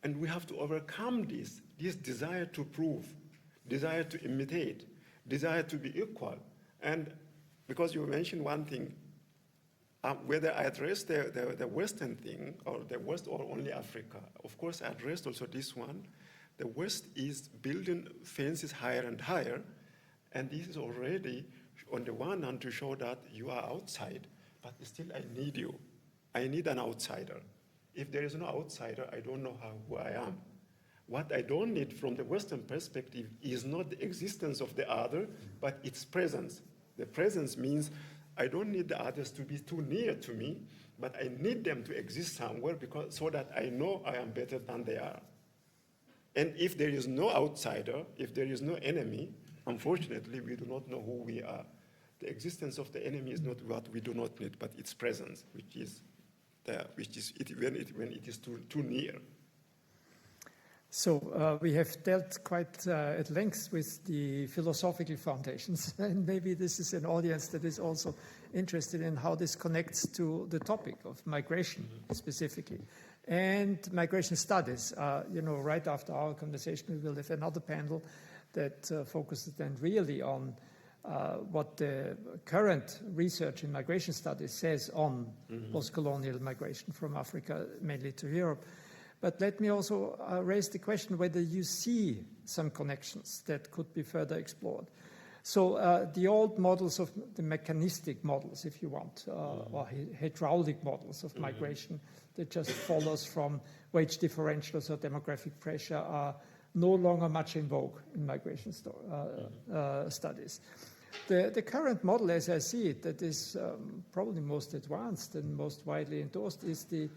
And we have to overcome this desire to prove, desire to imitate, desire to be equal. And because you mentioned one thing, whether I address the Western thing, or the West, or only Africa, of course I addressed also this one. The West is building fences higher and higher, and this is already, on the one hand, to show that you are outside, but still I need you. I need an outsider. If there is no outsider, I don't know who I am. What I don't need from the Western perspective is not the existence of the other, but its presence. The presence means I don't need the others to be too near to me, but I need them to exist somewhere so that I know I am better than they are. And if there is no outsider, if there is no enemy, unfortunately, we do not know who we are. The existence of the enemy is not what we do not need, but its presence, which is there, when it is too near. So we have dealt quite at length with the philosophical foundations, and maybe this is an audience that is also interested in how this connects to the topic of migration specifically. And migration studies. Right after our conversation, we will have another panel that focuses then really on what the current research in migration studies says on post-colonial migration from Africa, mainly to Europe. But let me also raise the question whether you see some connections that could be further explored. So the old models of the mechanistic models, if you want, or hydraulic models of migration that just follows from wage differentials or demographic pressure are no longer much in vogue in migration studies. The current model, as I see it, that is probably most advanced and most widely endorsed is the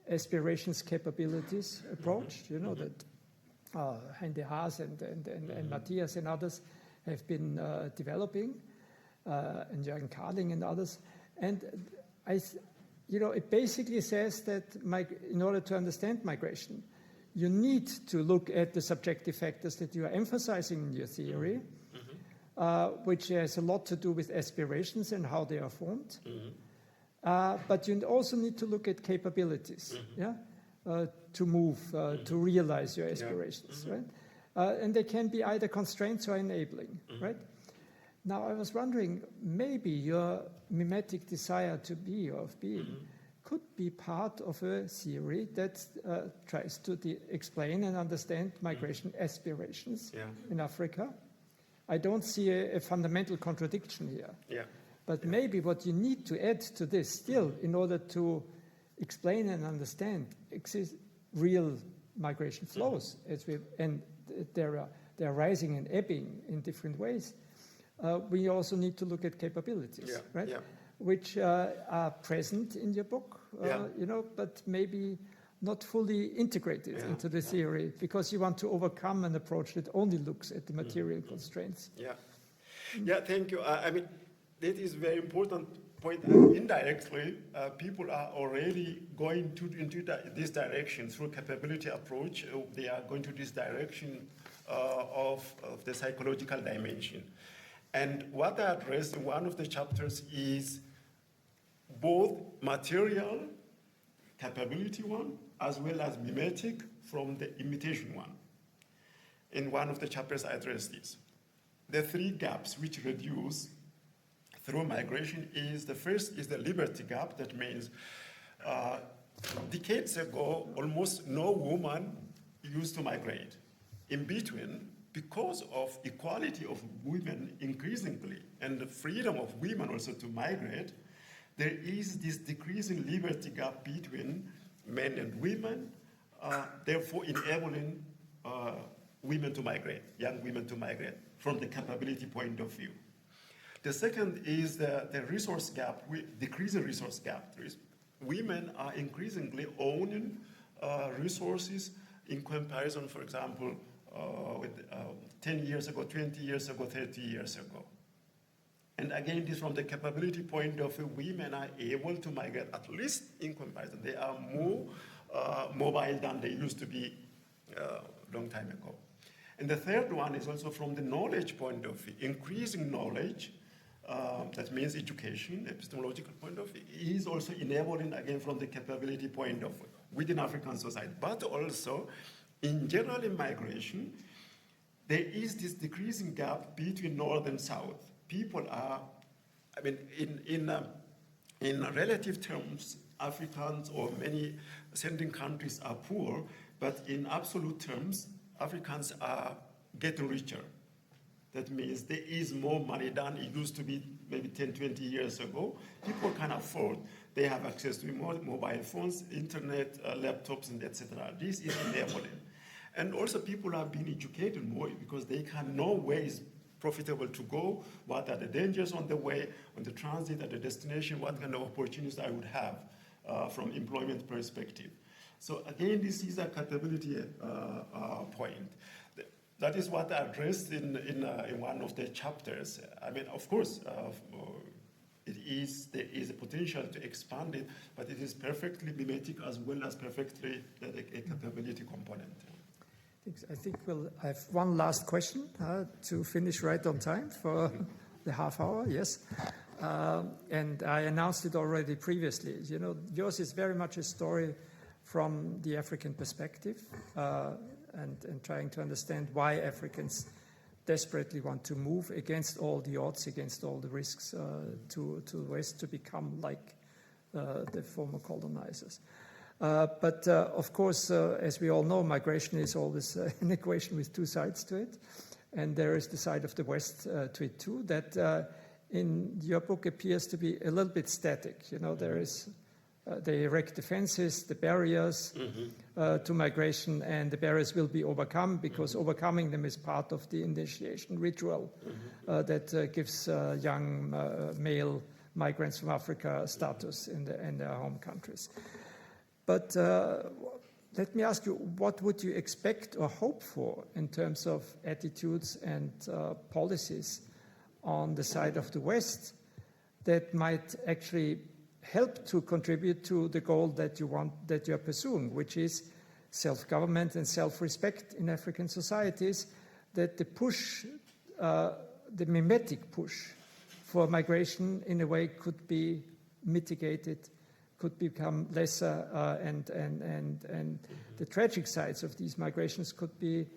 aspirations capabilities approach, that Heinde Haas and Matthias and others have been developing, and Jürgen Carling and others. And it basically says that in order to understand migration, you need to look at the subjective factors that you are emphasizing in your theory, which has a lot to do with aspirations and how they are formed. But you also need to look at capabilities, to move, to realize your aspirations, right? And they can be either constraints or enabling, right? Now, I was wondering, maybe your mimetic desire to be or of being could be part of a theory that tries to explain and understand migration aspirations in Africa. I don't see a fundamental contradiction here. Yeah. But maybe what you need to add to this still in order to explain and understand real migration flows, and they're rising and ebbing in different ways, we also need to look at capabilities, right? Yeah. Which are present in your book, but maybe not fully integrated into the theory because you want to overcome an approach that only looks at the material constraints. Yeah, thank you. That is a very important point. Indirectly, people are already going into this direction through capability approach. They are going to this direction of the psychological dimension. And what I addressed in one of the chapters is both material capability one, as well as mimetic from the imitation one. In one of the chapters, I addressed this. The three gaps which reduce through migration is, the first is the liberty gap. That means decades ago, almost no woman used to migrate. In between, because of equality of women increasingly and the freedom of women also to migrate, there is this decreasing liberty gap between men and women, therefore enabling women to migrate, young women to migrate from the capability point of view. The second is the resource gap, decreasing resource gap. Women are increasingly owning resources in comparison, for example, with 10 years ago, 20 years ago, 30 years ago. And again, this from the capability point of view, women are able to migrate, at least in comparison. They are more mobile than they used to be a long time ago. And the third one is also from the knowledge point of view. Increasing knowledge, that means education, epistemological point of view, is also enabling, again, from the capability point of view within African society. But also, in general, in migration, there is this decreasing gap between North and South. People are, I mean, in relative terms, Africans or many sending countries are poor, but in absolute terms, Africans are getting richer. That means there is more money than it used to be maybe 10, 20 years ago. People can afford. They have access to more mobile phones, internet, laptops, and etc. This is enabling. And also people are being educated more because they can know where is profitable to go, what are the dangers on the way, on the transit, at the destination, what kind of opportunities I would have from employment perspective. So again, this is a capability point. That is what I addressed in one of the chapters. I mean, of course, there is a potential to expand it, but it is perfectly mimetic as well as perfectly a capability component. I think we'll have one last question to finish right on time for the half hour, yes. And I announced it already previously. You know, yours is very much a story from the African perspective and trying to understand why Africans desperately want to move against all the odds, against all the risks to the West to become like the former colonizers. But of course, as we all know, migration is always an equation with two sides to it. And there is the side of the West to it too, that in your book appears to be a little bit static. You know, there is, they erect the fences, the barriers to migration, and the barriers will be overcome because overcoming them is part of the initiation ritual that gives young male migrants from Africa status in their home countries. But let me ask you, what would you expect or hope for in terms of attitudes and policies on the side of the West that might actually help to contribute to the goal that you want, that you are pursuing, which is self-government and self-respect in African societies, that the push, the mimetic push for migration in a way could be mitigated, could become lesser, and the tragic sides of these migrations could be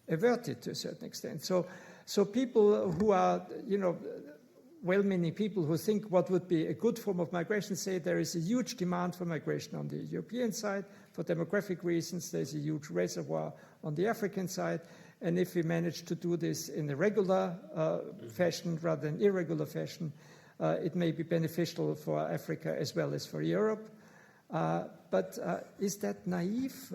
averted to a certain extent. So people who are, you know, well-meaning people who think what would be a good form of migration say there is a huge demand for migration on the European side for demographic reasons. There's a huge reservoir on the African side. And if we manage to do this in a regular fashion rather than irregular fashion, it may be beneficial for Africa as well as for Europe. But is that naive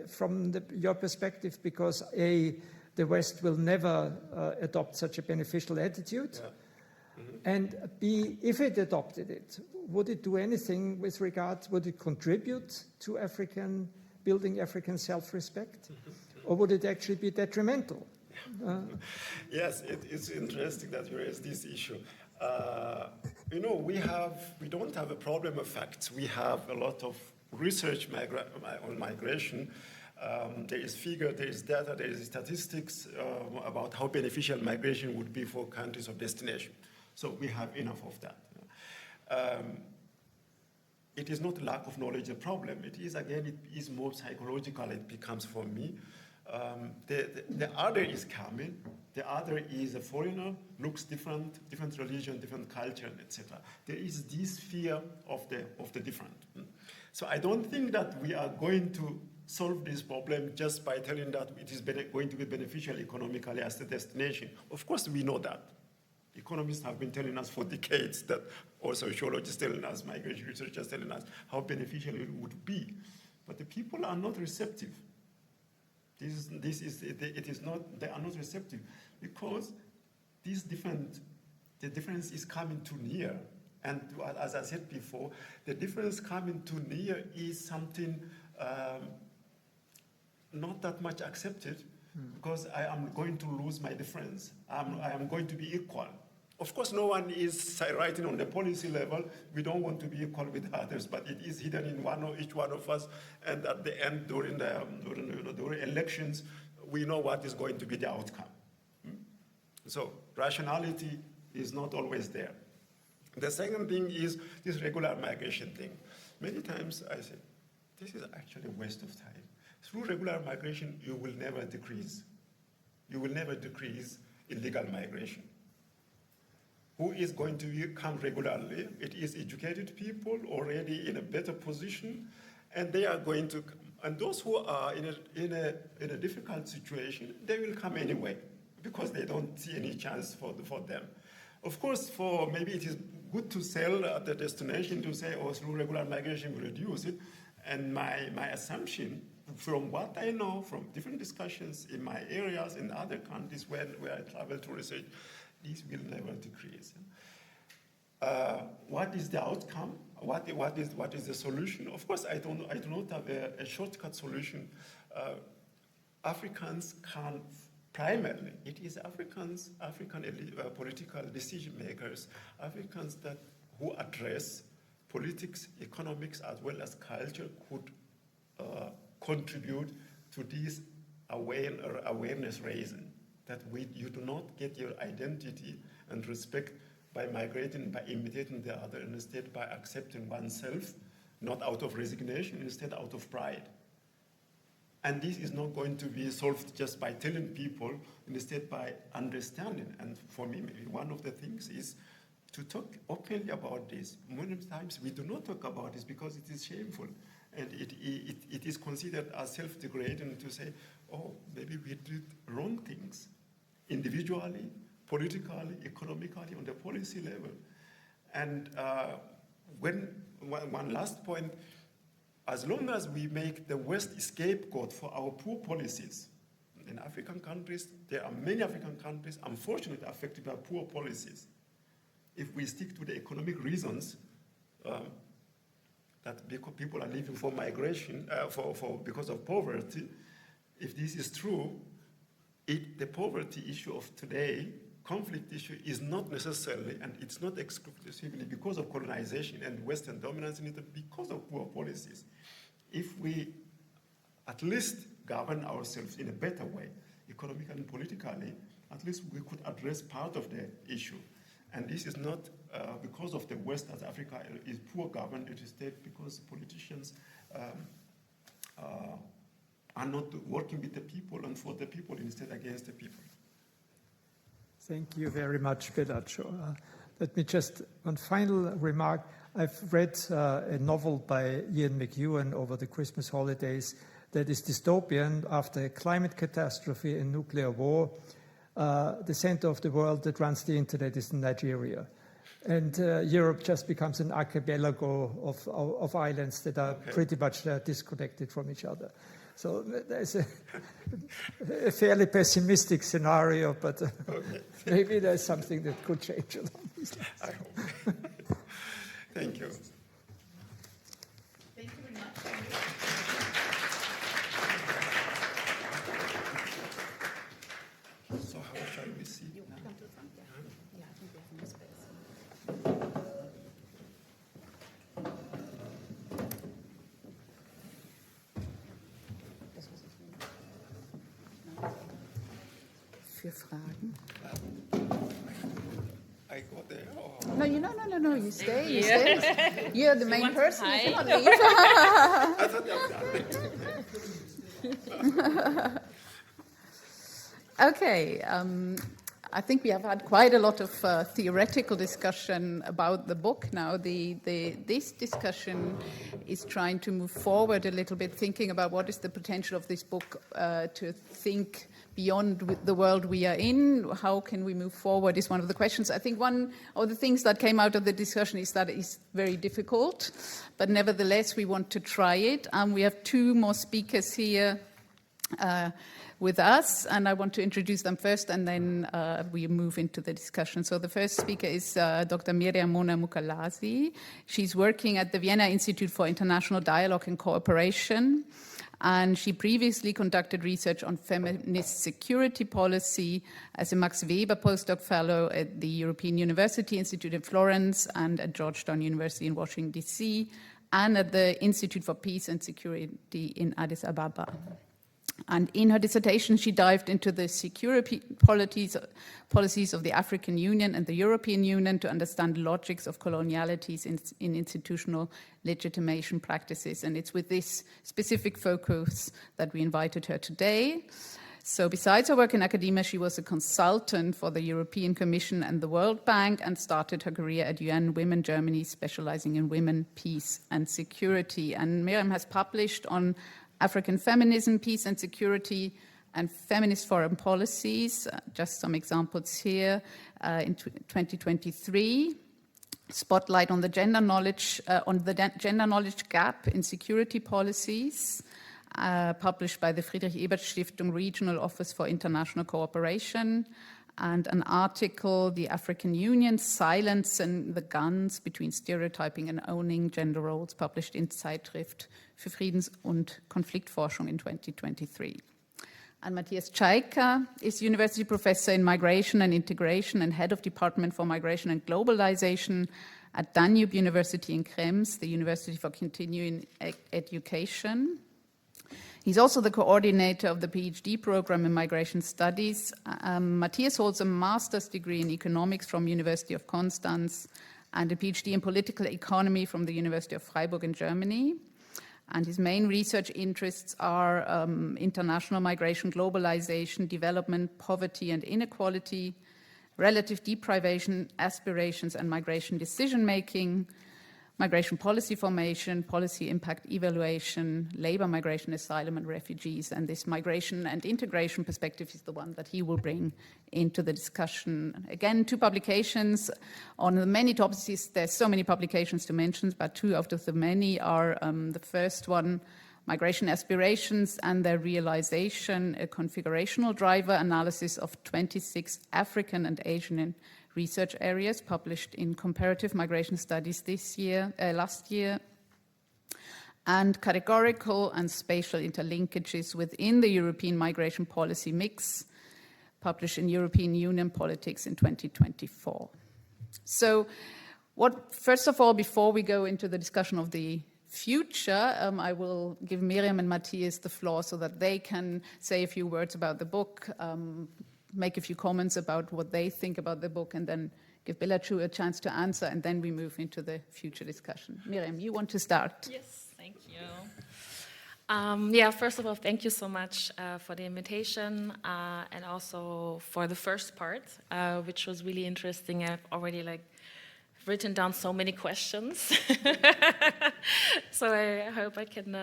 from your perspective? Because A, the West will never adopt such a beneficial attitude. Yeah. And B, if it adopted it, would it do anything with regard, would it contribute to building African self-respect? Or would it actually be detrimental? Yes, it's interesting that you raise this issue. You know, we don't have a problem of facts. We have a lot of research on migration, There is figure, there is data, there is statistics about how beneficial migration would be for countries of destination. So we have enough of that. It is not lack of knowledge a problem. It is, again, it is more psychological, it becomes for me. The other is coming. The other is a foreigner, looks different religion, different culture, etc. There is this fear of the different. So I don't think that we are going to solve this problem just by telling that it is going to be beneficial economically as a destination. Of course, we know that. Economists have been telling us for decades that, or sociologists telling us, migration researchers telling us how beneficial it would be. But the people are not receptive. They are not receptive because the difference is coming too near. And as I said before, the difference coming too near is something not that much accepted because I am going to lose my difference. I am going to be equal. Of course, no one is writing on the policy level, we don't want to be equal with others, but it is hidden in each one of us. And at the end, during elections, we know what is going to be the outcome. So rationality is not always there. The second thing is this regular migration thing. Many times I say, this is actually a waste of time. Through regular migration, you will never decrease. You will never decrease illegal migration. Who is going to come regularly? It is educated people already in a better position, and they are going to come. And those who are in a difficult situation, they will come anyway, because they don't see any chance for them. Of course, maybe it is good to sell at the destination to say, oh, through regular migration we reduce it. And my assumption, from what I know from different discussions in my areas, in other countries where I travel to research, this will never decrease. What is the outcome? What is the solution? Of course, I do not have a shortcut solution. Africans can primarily, it is African political decision makers, Africans who address politics, economics, as well as culture could contribute to this awareness raising. That you do not get your identity and respect by migrating, by imitating the other, and instead by accepting oneself, not out of resignation, instead out of pride. And this is not going to be solved just by telling people, instead by understanding. And for me, maybe one of the things is to talk openly about this. Many times we do not talk about this because it is shameful. And it is considered as self-degrading to say, oh, maybe we did wrong things. Individually, politically, economically, on the policy level. And one last point, as long as we make the West scapegoat for our poor policies, in African countries, there are many African countries, unfortunately, affected by poor policies. If we stick to the economic reasons that people are leaving for migration, because of poverty, if this is true, the poverty issue of today, conflict issue, is not necessarily, and it's not exclusively because of colonization and Western dominance in it, because of poor policies. If we at least govern ourselves in a better way, economically and politically, at least we could address part of the issue. And this is not because of the West, as Africa is poor governed, it is because politicians are not working with the people and for the people, instead against the people. Thank you very much, Belachew. Let me just, one final remark. I've read a novel by Ian McEwan over the Christmas holidays that is dystopian. After a climate catastrophe and nuclear war, the center of the world that runs the internet is in Nigeria. And Europe just becomes an archipelago of islands that are pretty much disconnected from each other. So there's a fairly pessimistic scenario, but maybe there's something that could change along these lines. I hope. Thank you. Thank you very much. So how shall we see? You come to the front, yeah. Yeah, I think we have more space. This was für Fragen? I go there. Or? No, you stay. You stay. You're the main person. You cannot leave. I thought Okay. I think we have had quite a lot of theoretical discussion about the book now. This discussion is trying to move forward a little bit, thinking about what is the potential of this book to think beyond the world we are in. How can we move forward is one of the questions. I think one of the things that came out of the discussion is that it's very difficult, but nevertheless we want to try it. We have two more speakers here with us, and I want to introduce them first, and then we move into the discussion. So the first speaker is Dr. Miriam Mona Mukalazi. She's working at the Vienna Institute for International Dialogue and Cooperation, and she previously conducted research on feminist security policy as a Max Weber postdoc fellow at the European University Institute in Florence and at Georgetown University in Washington, D.C., and at the Institute for Peace and Security in Addis Ababa. And in her dissertation, she dived into the security policies of the African Union and the European Union to understand the logics of colonialities in institutional legitimation practices. And it's with this specific focus that we invited her today. So besides her work in academia, she was a consultant for the European Commission and the World Bank and started her career at UN Women Germany, specializing in women, peace, and security. And Miriam has published on African feminism, peace and security, and feminist foreign policies. Just some examples here. In 2023, Spotlight on the gender knowledge gap in security policies, published by the Friedrich Ebert Stiftung Regional Office for International Cooperation, and an article, The African Union, Silence and the Guns Between Stereotyping and Owning Gender Roles, published in Zeitschrift für Friedens- und Konfliktforschung in 2023. And Matthias Czajka is University Professor in Migration and Integration and Head of Department for Migration and Globalization at Danube University in Krems, the University for Continuing Education. He's also the coordinator of the PhD program in Migration Studies. Matthias holds a master's degree in economics from University of Constance and a PhD in political economy from the University of Freiburg in Germany. And his main research interests are international migration, globalization, development, poverty and inequality, relative deprivation, aspirations and migration decision-making, migration policy formation, policy impact evaluation, labor migration, asylum and refugees. And this migration and integration perspective is the one that he will bring into the discussion. Again, two publications on the many topics. There's so many publications to mention, but two out of the many are the first one, Migration Aspirations and Their Realization, a configurational driver analysis of 26 African and Asian research areas, published in Comparative Migration Studies last year, and Categorical and Spatial Interlinkages within the European Migration Policy Mix, published in European Union Politics in 2024. So, first of all, before we go into the discussion of the future, I will give Miriam and Matthias the floor so that they can say a few words about the book, make a few comments about what they think about the book, and then give Belachew a chance to answer, and then we move into the future discussion. Miriam, you want to start? Yes, thank you. First of all, thank you so much for the invitation and also for the first part, which was really interesting. I've already written down so many questions, so I hope I can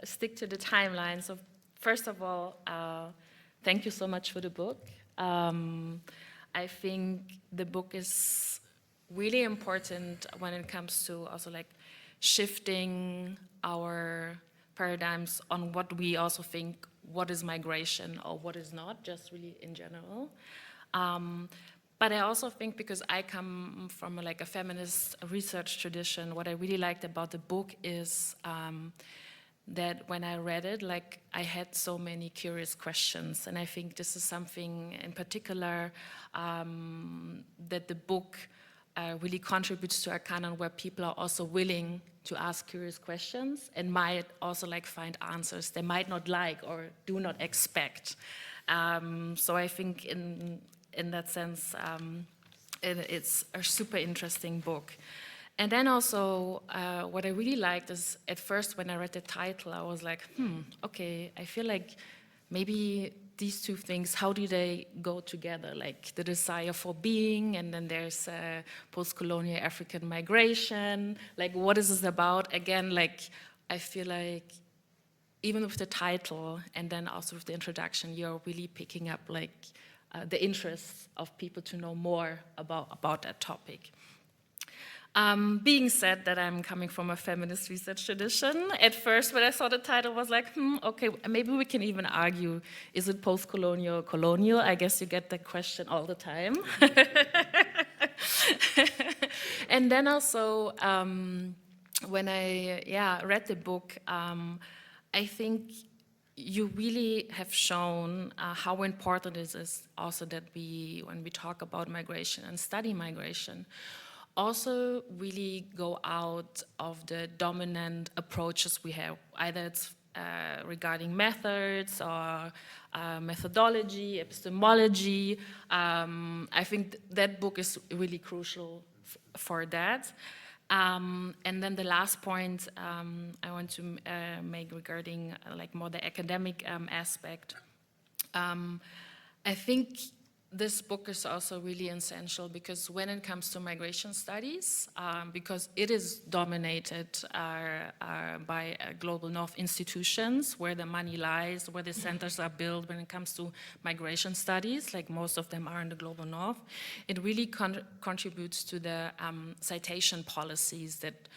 stick to the timeline. So first of all, thank you so much for the book. I think the book is really important when it comes to also shifting our paradigms on what we also think, what is migration or what is not, just really in general. But I also think, because I come from a feminist research tradition, what I really liked about the book is that when I read it, I had so many curious questions. And I think this is something in particular that the book really contributes to a canon where people are also willing to ask curious questions and might also find answers they might not like or do not expect. So I think in that sense, it's a super interesting book. And then also, what I really liked is, at first when I read the title, I was like, okay, I feel like maybe these two things, how do they go together? Like the desire for being, and then there's post-colonial African migration. Like, what is this about? Again, like, I feel like even with the title and then also with the introduction, you're really picking up like the interests of people to know more about that topic. Being said that I'm coming from a feminist research tradition, at first when I saw the title was like, okay, maybe we can even argue, is it post-colonial or colonial? I guess you get that question all the time. And then also, when I read the book, I think you really have shown how important it is also that when we talk about migration and study migration, also really go out of the dominant approaches we have. Either it's regarding methods or methodology, epistemology. I think that book is really crucial for that. And then the last point I want to make regarding like more the academic aspect. I think this book is also really essential because when it comes to migration studies, because it is dominated by global North institutions where the money lies, where the centers are built when it comes to migration studies, like most of them are in the global North, it really contributes to the citation policies that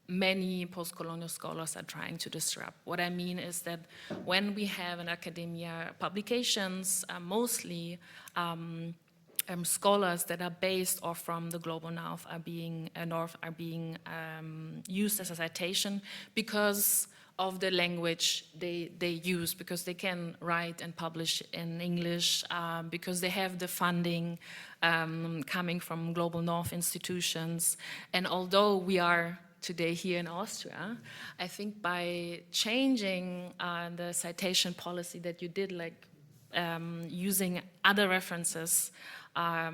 many post-colonial scholars are trying to disrupt. What I mean is that when we have in academia publications, mostly scholars that are based or from the global North are being used as a citation because of the language they use, because they can write and publish in English, because they have the funding coming from global North institutions. And although we are today here in Austria, I think by changing the citation policy that you did, like using other references, I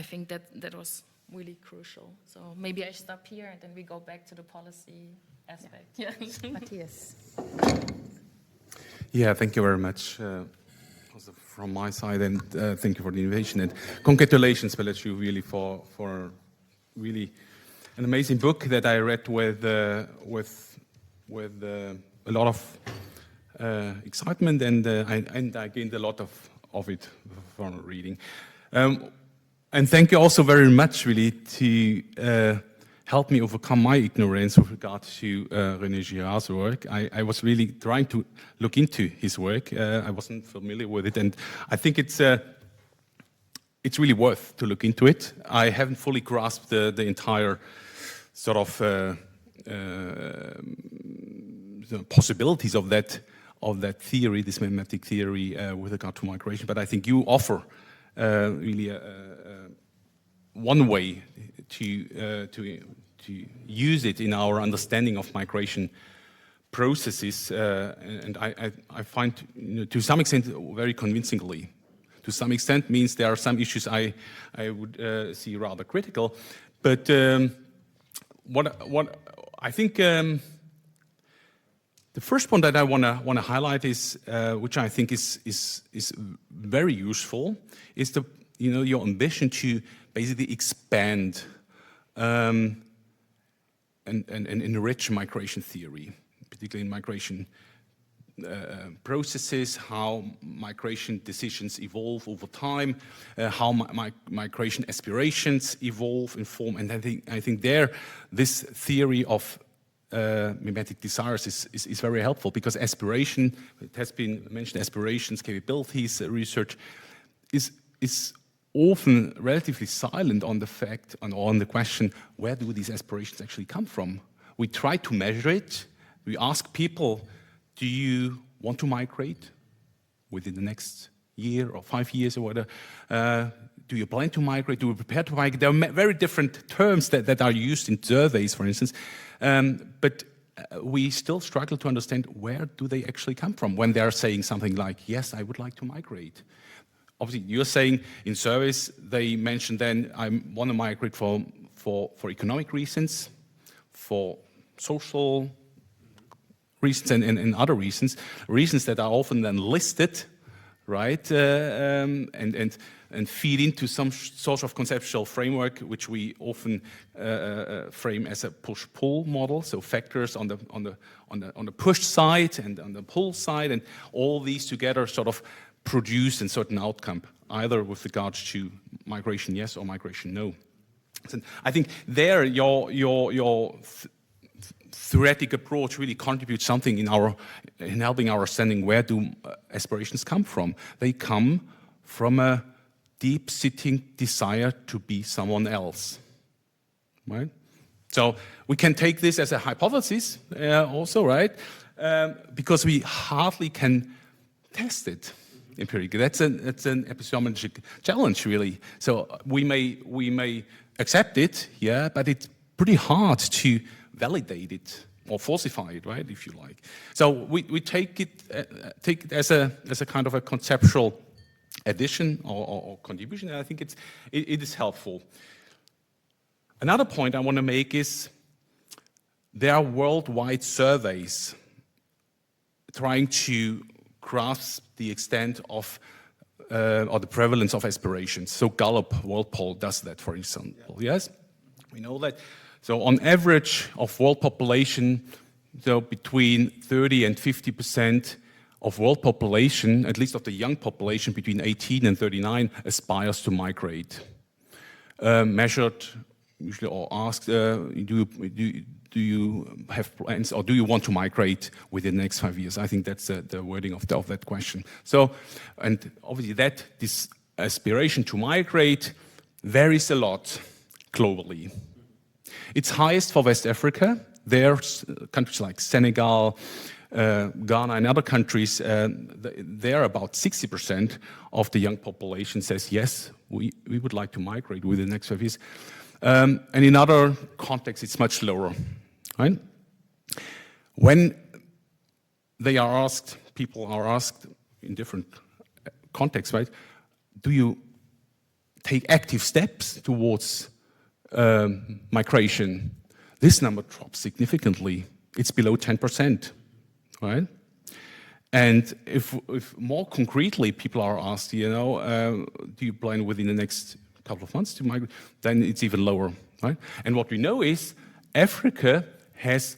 think that was really crucial. So maybe I stop here and then we go back to the policy aspect. Yeah. Matthias. Yeah, thank you very much. Also from my side, and thank you for the invitation, and congratulations, Belachew, really for really an amazing book that I read with a lot of excitement, and I gained a lot of it from reading. And thank you also very much, really, to help me overcome my ignorance with regard to René Girard's work. I was really trying to look into his work. I wasn't familiar with it, and I think it's really worth to look into it. I haven't fully grasped the entire sort of the possibilities of that theory, this mimetic theory with regard to migration. But I think you offer really one way to use it in our understanding of migration processes, and I find, to some extent, very convincingly. To some extent means there are some issues I would see rather critical, but what I think the first point that I want to highlight is, which I think is very useful, is your ambition to basically expand and enrich migration theory, particularly in migration processes, how migration decisions evolve over time, how migration aspirations evolve in form, and I think there this theory of mimetic desires is very helpful, because aspiration, it has been mentioned, aspirations, capabilities, research is often relatively silent on the fact and on the question, where do these aspirations actually come from? We try to measure it. We ask people, do you want to migrate within the next year or 5 years or whatever? Do you plan to migrate? Do you prepare to migrate? There are very different terms that are used in surveys, for instance. But we still struggle to understand where do they actually come from when they're saying something like, yes, I would like to migrate. Obviously, you're saying in surveys, they mentioned then, I want to migrate for economic reasons, for social reasons and other reasons that are often then listed, right, and feed into some sort of conceptual framework, which we often frame as a push-pull model. So factors on the push side and on the pull side, and all these together sort of produce a certain outcome, either with regards to migration yes or migration no. So I think there your theoretic approach really contributes something in helping our understanding where do aspirations come from. They come from a deep-sitting desire to be someone else, right? So we can take this as a hypothesis also, right? Because we hardly can test it empirically. That's an epistemological challenge, really. So we may accept it, yeah, but it's pretty hard to validate it or falsify it, right, if you like. So we take it as a kind of a conceptual addition or contribution, and I think it is helpful. Another point I want to make is there are worldwide surveys trying to grasp the extent of or the prevalence of aspirations. So Gallup World Poll does that, for example. Yes, we know that. So on average of world population, so between 30 and 50% of world population, at least of the young population between 18 and 39, aspires to migrate. Measured, usually, or asked, do you have plans, or do you want to migrate within the next 5 years? I think that's the wording of that question. So, and obviously this aspiration to migrate varies a lot globally. It's highest for West Africa. There's countries like Senegal, Ghana and other countries, they're about 60% of the young population says, yes, we would like to migrate within the next 5 years. And in other contexts, it's much lower, right? When they are asked, people are asked in different contexts, right? Do you take active steps towards migration? This number drops significantly. It's below 10%. Right? And if more concretely people are asked, do you plan within the next couple of months to migrate, then it's even lower, right? And what we know is Africa has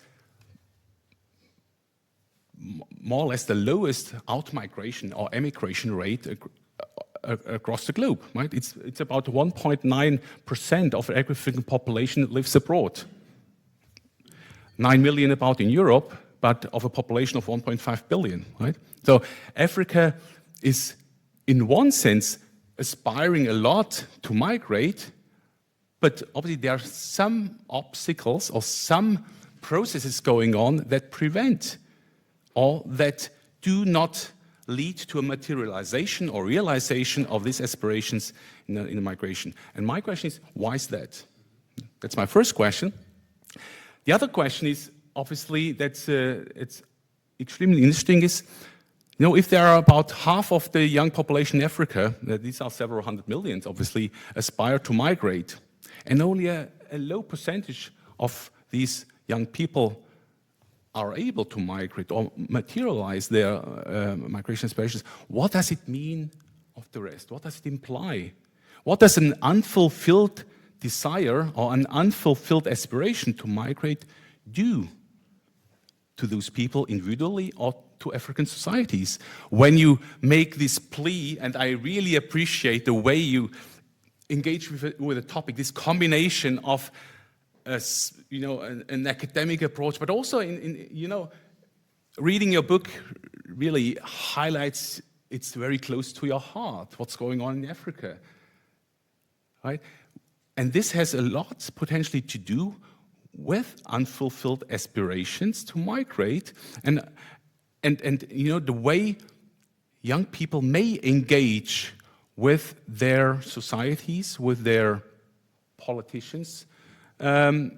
more or less the lowest out-migration or emigration rate across the globe, right? It's about 1.9% of the African population that lives abroad. 9 million about in Europe, but of a population of 1.5 billion, right? So Africa is, in one sense, aspiring a lot to migrate, but obviously there are some obstacles or some processes going on that prevent or that do not lead to a materialization or realization of these aspirations in the migration. And my question is, why is that? That's my first question. The other question is, obviously, that's it's extremely interesting is, if there are about half of the young population in Africa, these are several hundred millions, obviously, aspire to migrate, and only a low percentage of these young people are able to migrate or materialize their migration aspirations, what does it mean of the rest? What does it imply? What does an unfulfilled desire or an unfulfilled aspiration to migrate do to those people individually or to African societies? When you make this plea, and I really appreciate the way you engage with the topic, this combination of an academic approach, but also in reading your book really highlights it's very close to your heart, what's going on in Africa, right? And this has a lot potentially to do with unfulfilled aspirations to migrate, and the way young people may engage with their societies, with their politicians. Does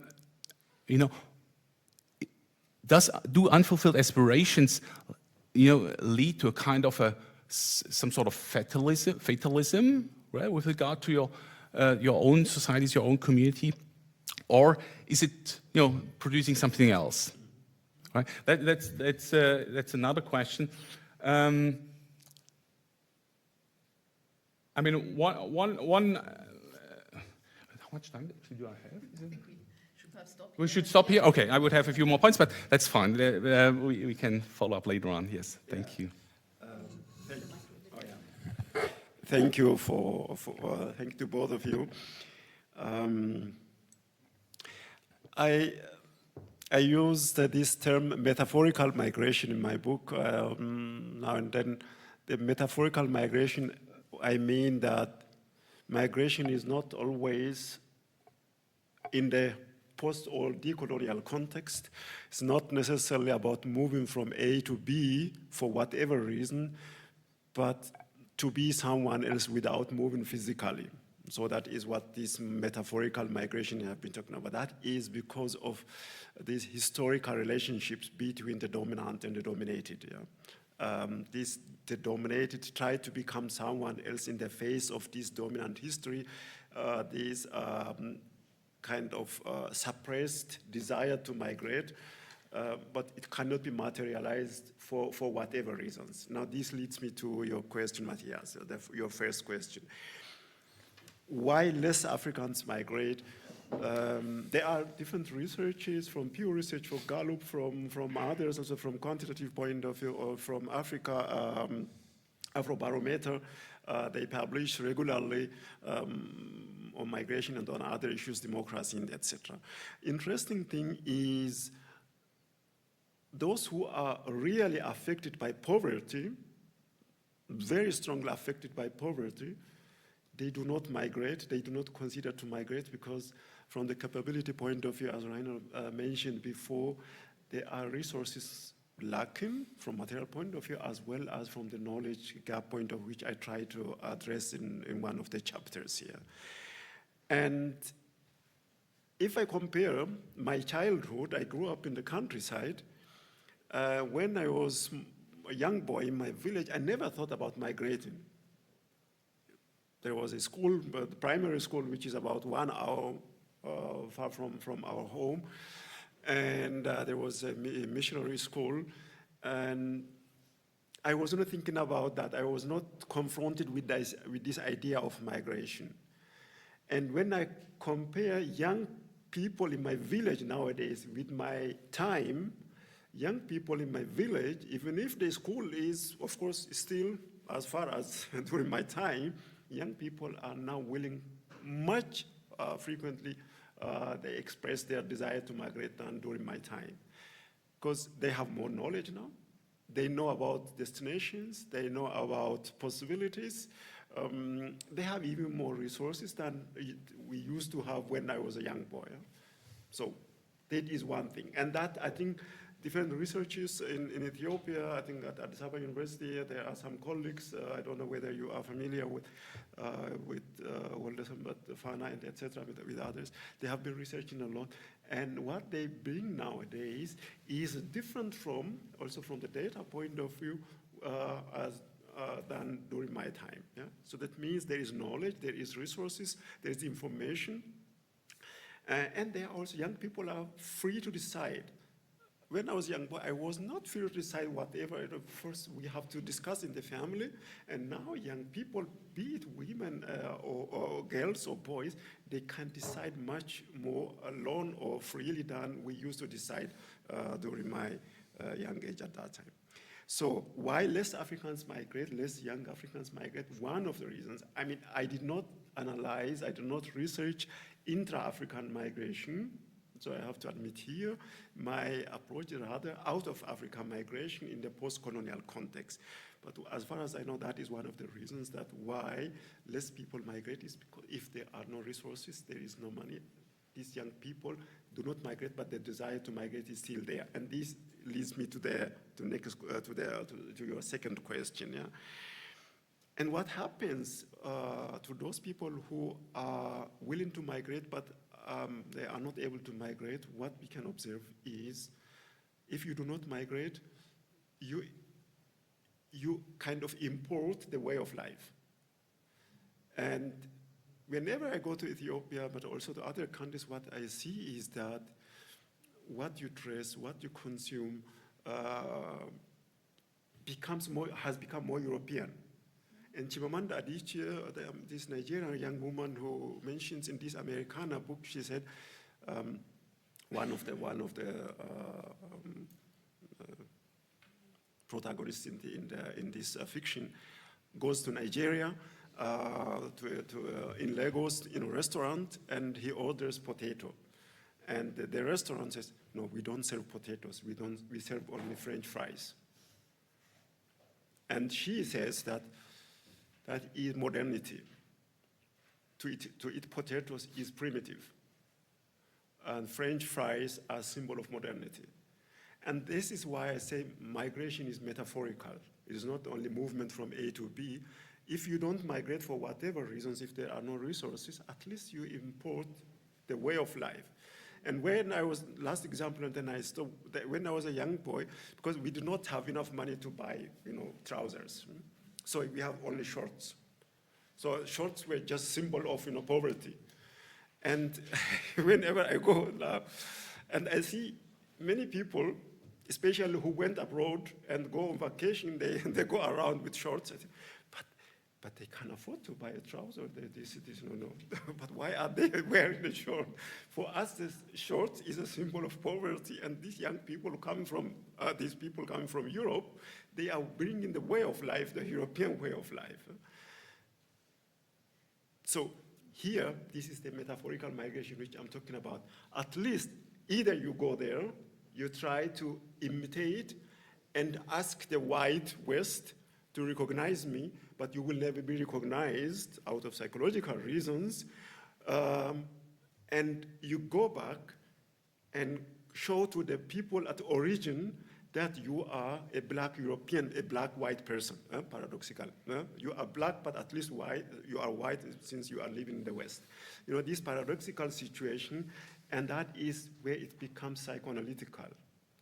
do unfulfilled aspirations, lead to a kind of some sort of fatalism, right, with regard to your own societies, your own community, or is it producing something else? Right. That's another question. I mean, one. How much time do I have? We should stop here? Okay, I would have a few more points, but that's fine. We can follow up later on. Yes, thank you. Thank you thank you to both of you. I used this term metaphorical migration in my book now and then. The metaphorical migration, I mean that migration is not always in the post or decolonial context. It's not necessarily about moving from A to B for whatever reason, but to be someone else without moving physically. So that is what this metaphorical migration have been talking about. That is because of these historical relationships between the dominant and the dominated. Yeah? The dominated try to become someone else in the face of this dominant history, this kind of suppressed desire to migrate, but it cannot be materialized for whatever reasons. Now this leads me to your question, Matthias, your first question. Why less Africans migrate? There are different researches, from Pew Research, from Gallup, from others, also from quantitative point of view, or from Africa, Afrobarometer. They publish regularly on migration and on other issues, democracy, etc. Interesting thing is those who are really affected by poverty, very strongly affected by poverty, they do not migrate, they do not consider to migrate because from the capability point of view, as Rainer mentioned before, there are resources lacking from material point of view as well as from the knowledge gap point of which I try to address in one of the chapters here. And if I compare my childhood, I grew up in the countryside. When I was a young boy in my village, I never thought about migrating. There was a school, the primary school, which is about 1 hour far from our home. And there was a missionary school. And I was not thinking about that. I was not confronted with this idea of migration. And when I compare young people in my village nowadays with my time, young people in my village, even if the school is, of course, still as far as during my time, young people are now willing, much frequently, they express their desire to migrate than during my time. Because they have more knowledge now. They know about destinations. They know about possibilities. They have even more resources than we used to have when I was a young boy. So that is one thing. And that, I think, different researchers in Ethiopia, I think at Addis Ababa University, there are some colleagues, I don't know whether you are familiar with Fana and etc., with others. They have been researching a lot. And what they bring nowadays is different also from the data point of view than during my time. Yeah? So that means there is knowledge, there is resources, there is information. And there are also young people are free to decide. When I was a young boy, I was not free to decide whatever. First, we have to discuss in the family. And now young people, be it women or girls or boys, they can decide much more alone or freely than we used to decide during my young age at that time. So why less Africans migrate, less young Africans migrate? One of the reasons, I mean, I did not analyze, I did not research intra-African migration. So I have to admit here, my approach is rather out of Africa migration in the post-colonial context. But as far as I know, that is one of the reasons that why less people migrate is because if there are no resources, there is no money. These young people do not migrate, but the desire to migrate is still there. And this leads me to your second question. Yeah? And what happens to those people who are willing to migrate, but they are not able to migrate? What we can observe is if you do not migrate, you kind of import the way of life. And whenever I go to Ethiopia, but also to other countries, what I see is that what you dress, what you consume, has become more European. And Chimamanda Adichie, this Nigerian young woman who mentions in this Americana book, she said, one of the protagonists in this fiction goes to Nigeria, in Lagos, in a restaurant, and he orders potato. And the restaurant says, no, we don't serve potatoes. We serve only French fries. And she says that is modernity. To eat potatoes is primitive. And French fries are a symbol of modernity. And this is why I say migration is metaphorical. It is not only movement from A to B. If you don't migrate for whatever reasons, if there are no resources, at least you import the way of life. And when I was, last example, and then I stopped, when I was a young boy, because we did not have enough money to buy, trousers. So we have only shorts. So shorts were just symbol of, poverty. And whenever I go now, and I see many people, especially who went abroad and go on vacation, they go around with shorts. I think, but they can't afford to buy a trouser. No. But why are they wearing a short? For us, this short is a symbol of poverty. And these young people coming from Europe, they are bringing the way of life, the European way of life. So here, this is the metaphorical migration which I'm talking about. At least either you go there, you try to imitate and ask the white West to recognize me, but you will never be recognized out of psychological reasons. And you go back and show to the people at origin that you are a black European, a black white person, paradoxical. You are black, but at least white. You are white since you are living in the West. This paradoxical situation, and that is where it becomes psychoanalytical.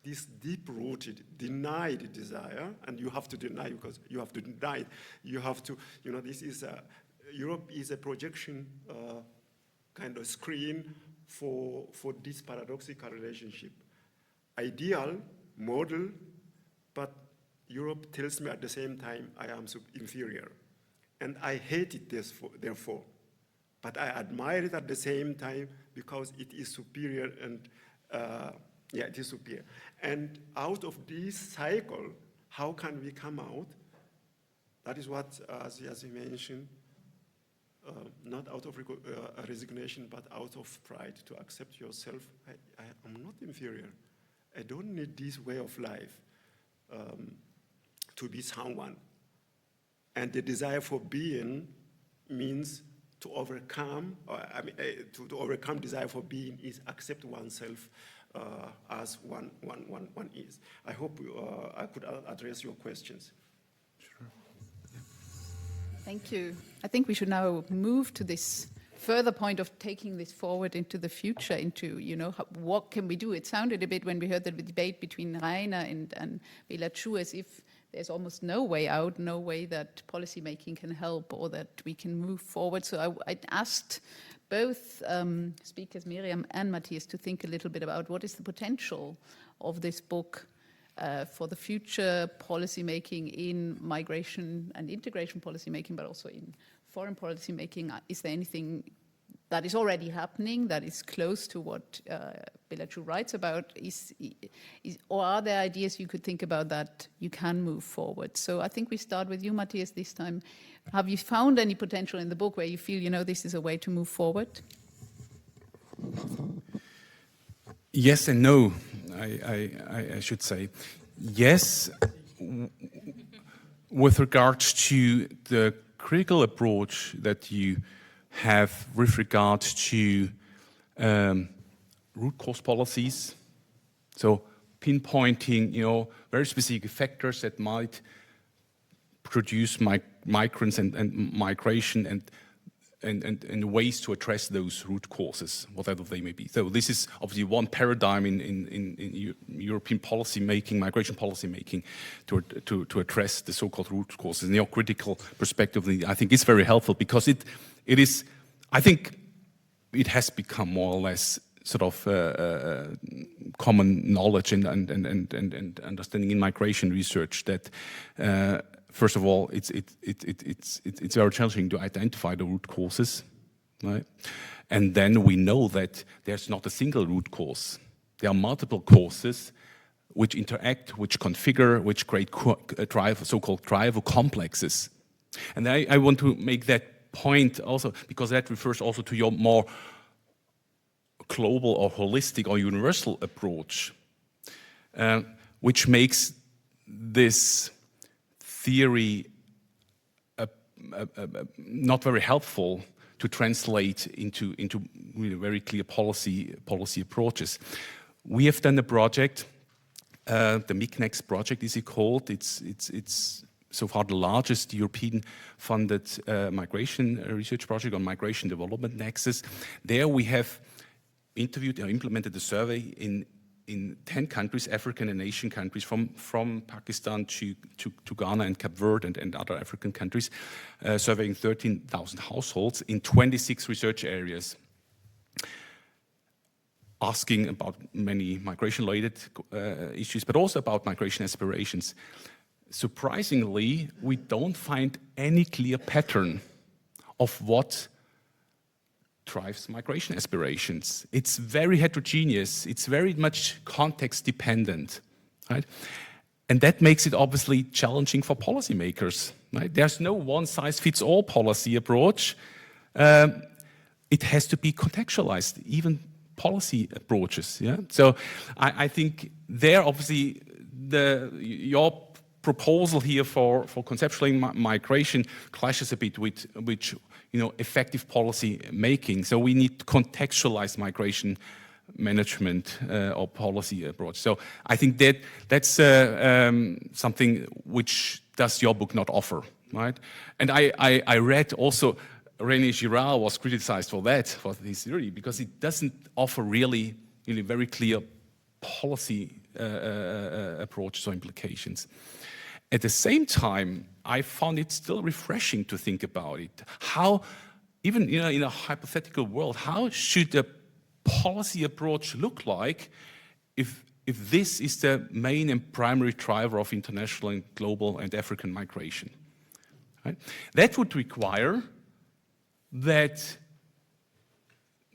This deep-rooted, denied desire, and you have to deny because you have to deny it. You have to, this is Europe is a projection kind of screen for this paradoxical relationship. Ideal, model, but Europe tells me at the same time I am inferior. And I hate it therefore. But I admire it at the same time because it is superior and it is superior. And out of this cycle, how can we come out? That is what, as you mentioned, not out of resignation, but out of pride, to accept yourself. I am not inferior. I don't need this way of life to be someone. And the desire for being means to overcome, to overcome desire for being is accept oneself as one is. I hope I could address your questions. Sure. Thank you. I think we should now move to this further point of taking this forward into the future, into, what can we do? It sounded a bit when we heard the debate between Rainer and Belachew as if there's almost no way out, no way that policymaking can help or that we can move forward. So I asked both speakers, Miriam and Matthias, to think a little bit about what is the potential of this book for the future policymaking in migration and integration policymaking, but also in foreign policymaking. Is there anything that is already happening that is close to what Belachew writes about? Or are there ideas you could think about that you can move forward? So I think we start with you, Matthias, this time. Have you found any potential in the book where you feel, this is a way to move forward? Yes and no, I should say. Yes, with regards to the critical approach that you have with regard to root cause policies, so pinpointing, very specific factors that might produce migrants and migration, and and ways to address those root causes, whatever they may be. So this is obviously one paradigm in European policy making, migration policy making, to address the so-called root causes. And your critical perspective, I think, is very helpful, because it is, I think, it has become more or less sort of common knowledge and understanding in migration research that. First of all, it's very challenging to identify the root causes, right? And then we know that there's not a single root cause. There are multiple causes which interact, which configure, which create so-called driver complexes. And I want to make that point also, because that refers also to your more global or holistic or universal approach, which makes this theory not very helpful to translate into really very clear policy approaches. We have done a project, the MICNEX project is it called. It's so far the largest European-funded migration research project on migration development nexus. There we have interviewed or implemented a survey in 10 countries, African and Asian countries, from Pakistan to Ghana and Cape Verde and other African countries, surveying 13,000 households in 26 research areas, asking about many migration-related issues, but also about migration aspirations. Surprisingly, we don't find any clear pattern of what drives migration aspirations. It's very heterogeneous. It's very much context dependent, right? And that makes it obviously challenging for policymakers, right? There's no one-size-fits-all policy approach. It has to be contextualized, even policy approaches, yeah? So I think there, obviously, your proposal here for conceptualizing migration clashes a bit with effective policy making. So we need to contextualize migration management or policy approach. So I think that's something which does your book not offer, right? And I read also René Girard was criticized for his theory, because it doesn't offer really very clear policy approaches or implications. At the same time, I found it still refreshing to think about it. How, even in a hypothetical world, how should a policy approach look like if this is the main and primary driver of international and global and African migration? Right? That would require that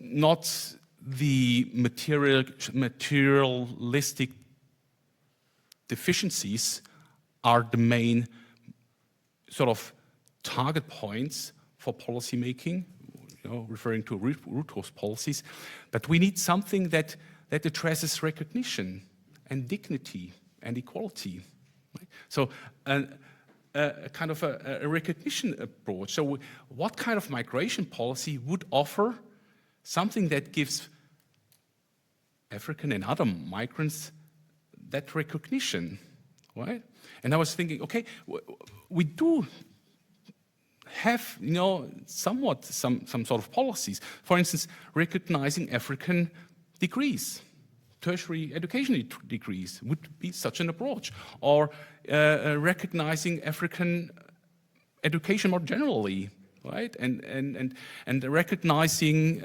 not the materialistic deficiencies are the main sort of target points for policy making, referring to root cause policies, but we need something that addresses recognition and dignity and equality. Right? So a kind of a recognition approach. So what kind of migration policy would offer something that gives African and other migrants that recognition, right? And I was thinking, okay, we do have, somewhat some sort of policies. For instance, recognizing African degrees, tertiary education degrees would be such an approach, or recognizing African education more generally, right? And recognizing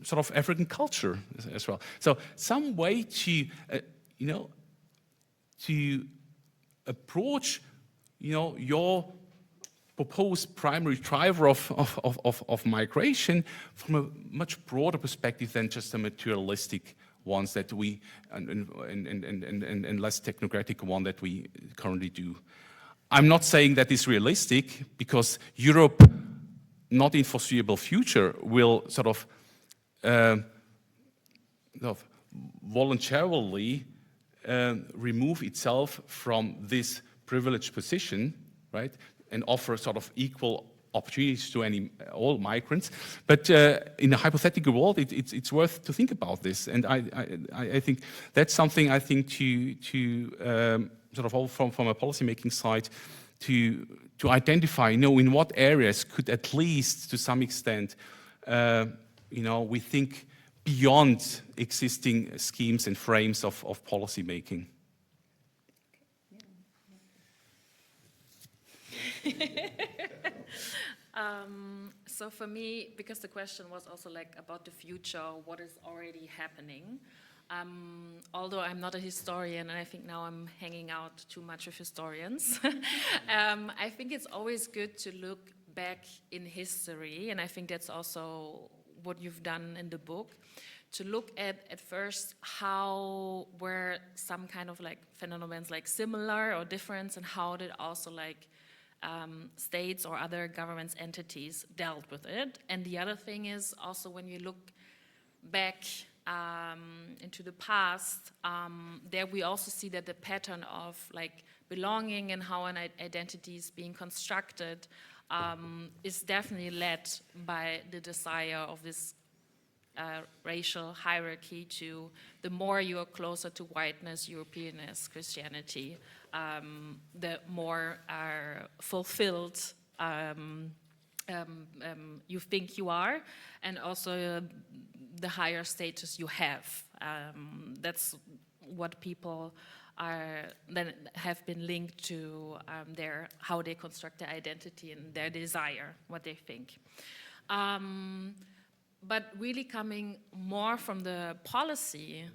sort of African culture as well. So some way to to approach, your proposed primary driver of migration from a much broader perspective than just a materialistic ones that we and less technocratic one that we currently do. I'm not saying that is realistic, because Europe, not in foreseeable future, will sort of voluntarily remove itself from this privileged position, right, and offer sort of equal opportunities to all migrants. But in a hypothetical world, it's worth to think about this, and I think that's something I think to sort of all from a policymaking side to to identify, in what areas could at least to some extent, we think beyond existing schemes and frames of policy making. So for me, because the question was also like about the future, what is already happening. Although I'm not a historian, and I think now I'm hanging out too much with historians, I think it's always good to look back in history, and I think that's also what you've done in the book, to look at first how were some kind of like phenomena like similar or different, and how did also like states or other governments entities dealt with it. And the other thing is also when you look back into the past, there we also see that the pattern of like belonging and how an identity is being constructed is definitely led by the desire of this racial hierarchy to the more you are closer to whiteness, Europeanness, Christianity, the more fulfilled you think you are, and also the higher status you have. That's what people are then have been linked to how they construct their identity and their desire, what they think. But really coming more from the policy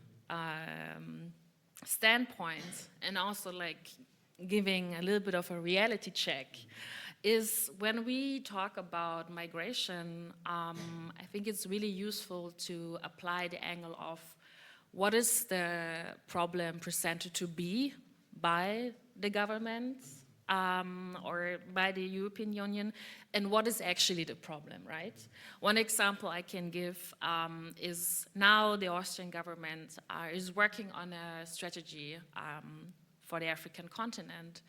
standpoint, and also like giving a little bit of a reality check, is when we talk about migration, I think it's really useful to apply the angle of what is the problem presented to be by the government or by the European Union, and what is actually the problem, right? One example I can give is now the Austrian government is working on a strategy for the African continent,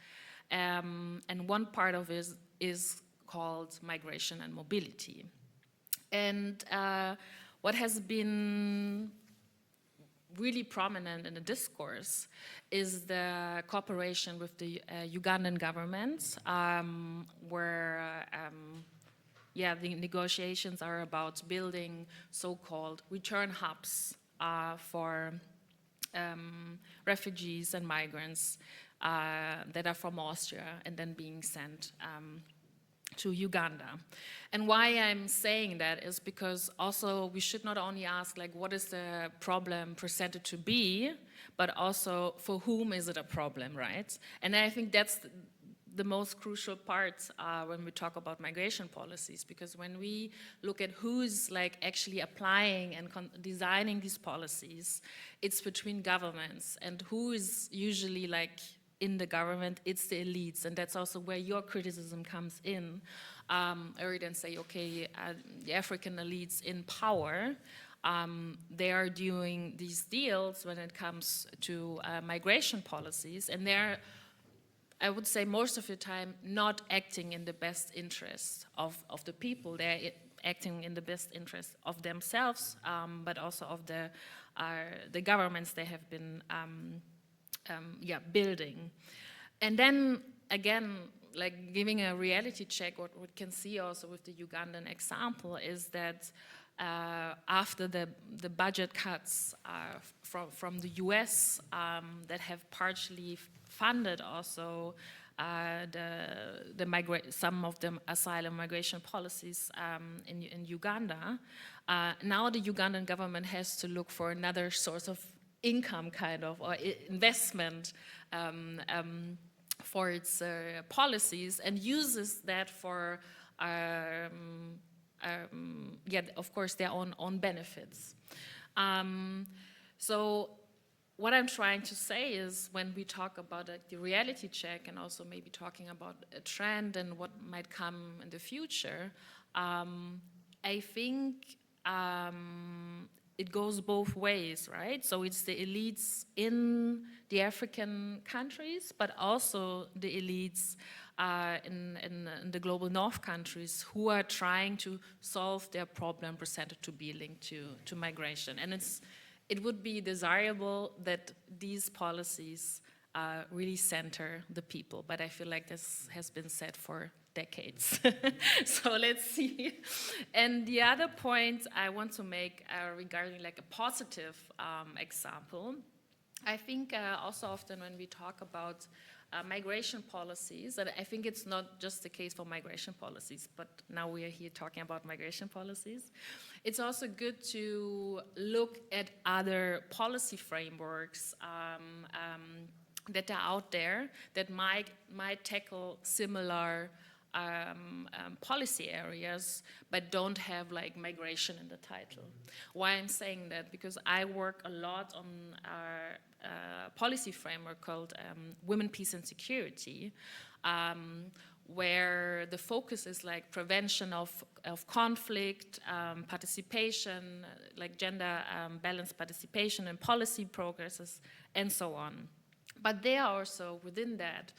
and one part of it is called migration and mobility. And what has been really prominent in the discourse is the cooperation with the Ugandan government, where the negotiations are about building so-called return hubs for refugees and migrants that are from Austria and then being sent to Uganda. And why I'm saying that is because also we should not only ask like what is the problem presented to be, but also for whom is it a problem, right? And I think that's the most crucial part when we talk about migration policies, because when we look at who's like actually applying and designing these policies, it's between governments, and who is usually like in the government, it's the elites, and that's also where your criticism comes in. Or then say, okay, the African elites in power, they are doing these deals when it comes to migration policies, and they're, I would say most of the time, not acting in the best interest of the people. They're acting in the best interest of themselves, but also of the governments they have been building. And then again, like giving a reality check, what we can see also with the Ugandan example is that after the budget cuts from the US that have partially funded also some of the asylum migration policies in Uganda, now the Ugandan government has to look for another source of income kind of, or investment for its policies, and uses that for, of course, their own benefits. So what I'm trying to say is when we talk about the reality check and also maybe talking about a trend and what might come in the future, I think it goes both ways, right? So it's the elites in the African countries, but also the elites in the global north countries who are trying to solve their problem presented to be linked to migration. And it would be desirable that these policies really center the people. But I feel like this has been said for decades. So let's see. And the other point I want to make regarding like a positive example, I think also often when we talk about migration policies, and I think it's not just the case for migration policies, but now we are here talking about migration policies. It's also good to look at other policy frameworks that are out there that might tackle similar policy areas, but don't have like migration in the title. Why I'm saying that? Because I work a lot on a policy framework called Women, Peace and Security, where the focus is like prevention of conflict, participation, like gender balanced participation in policy progresses, and so on. But there also, within that,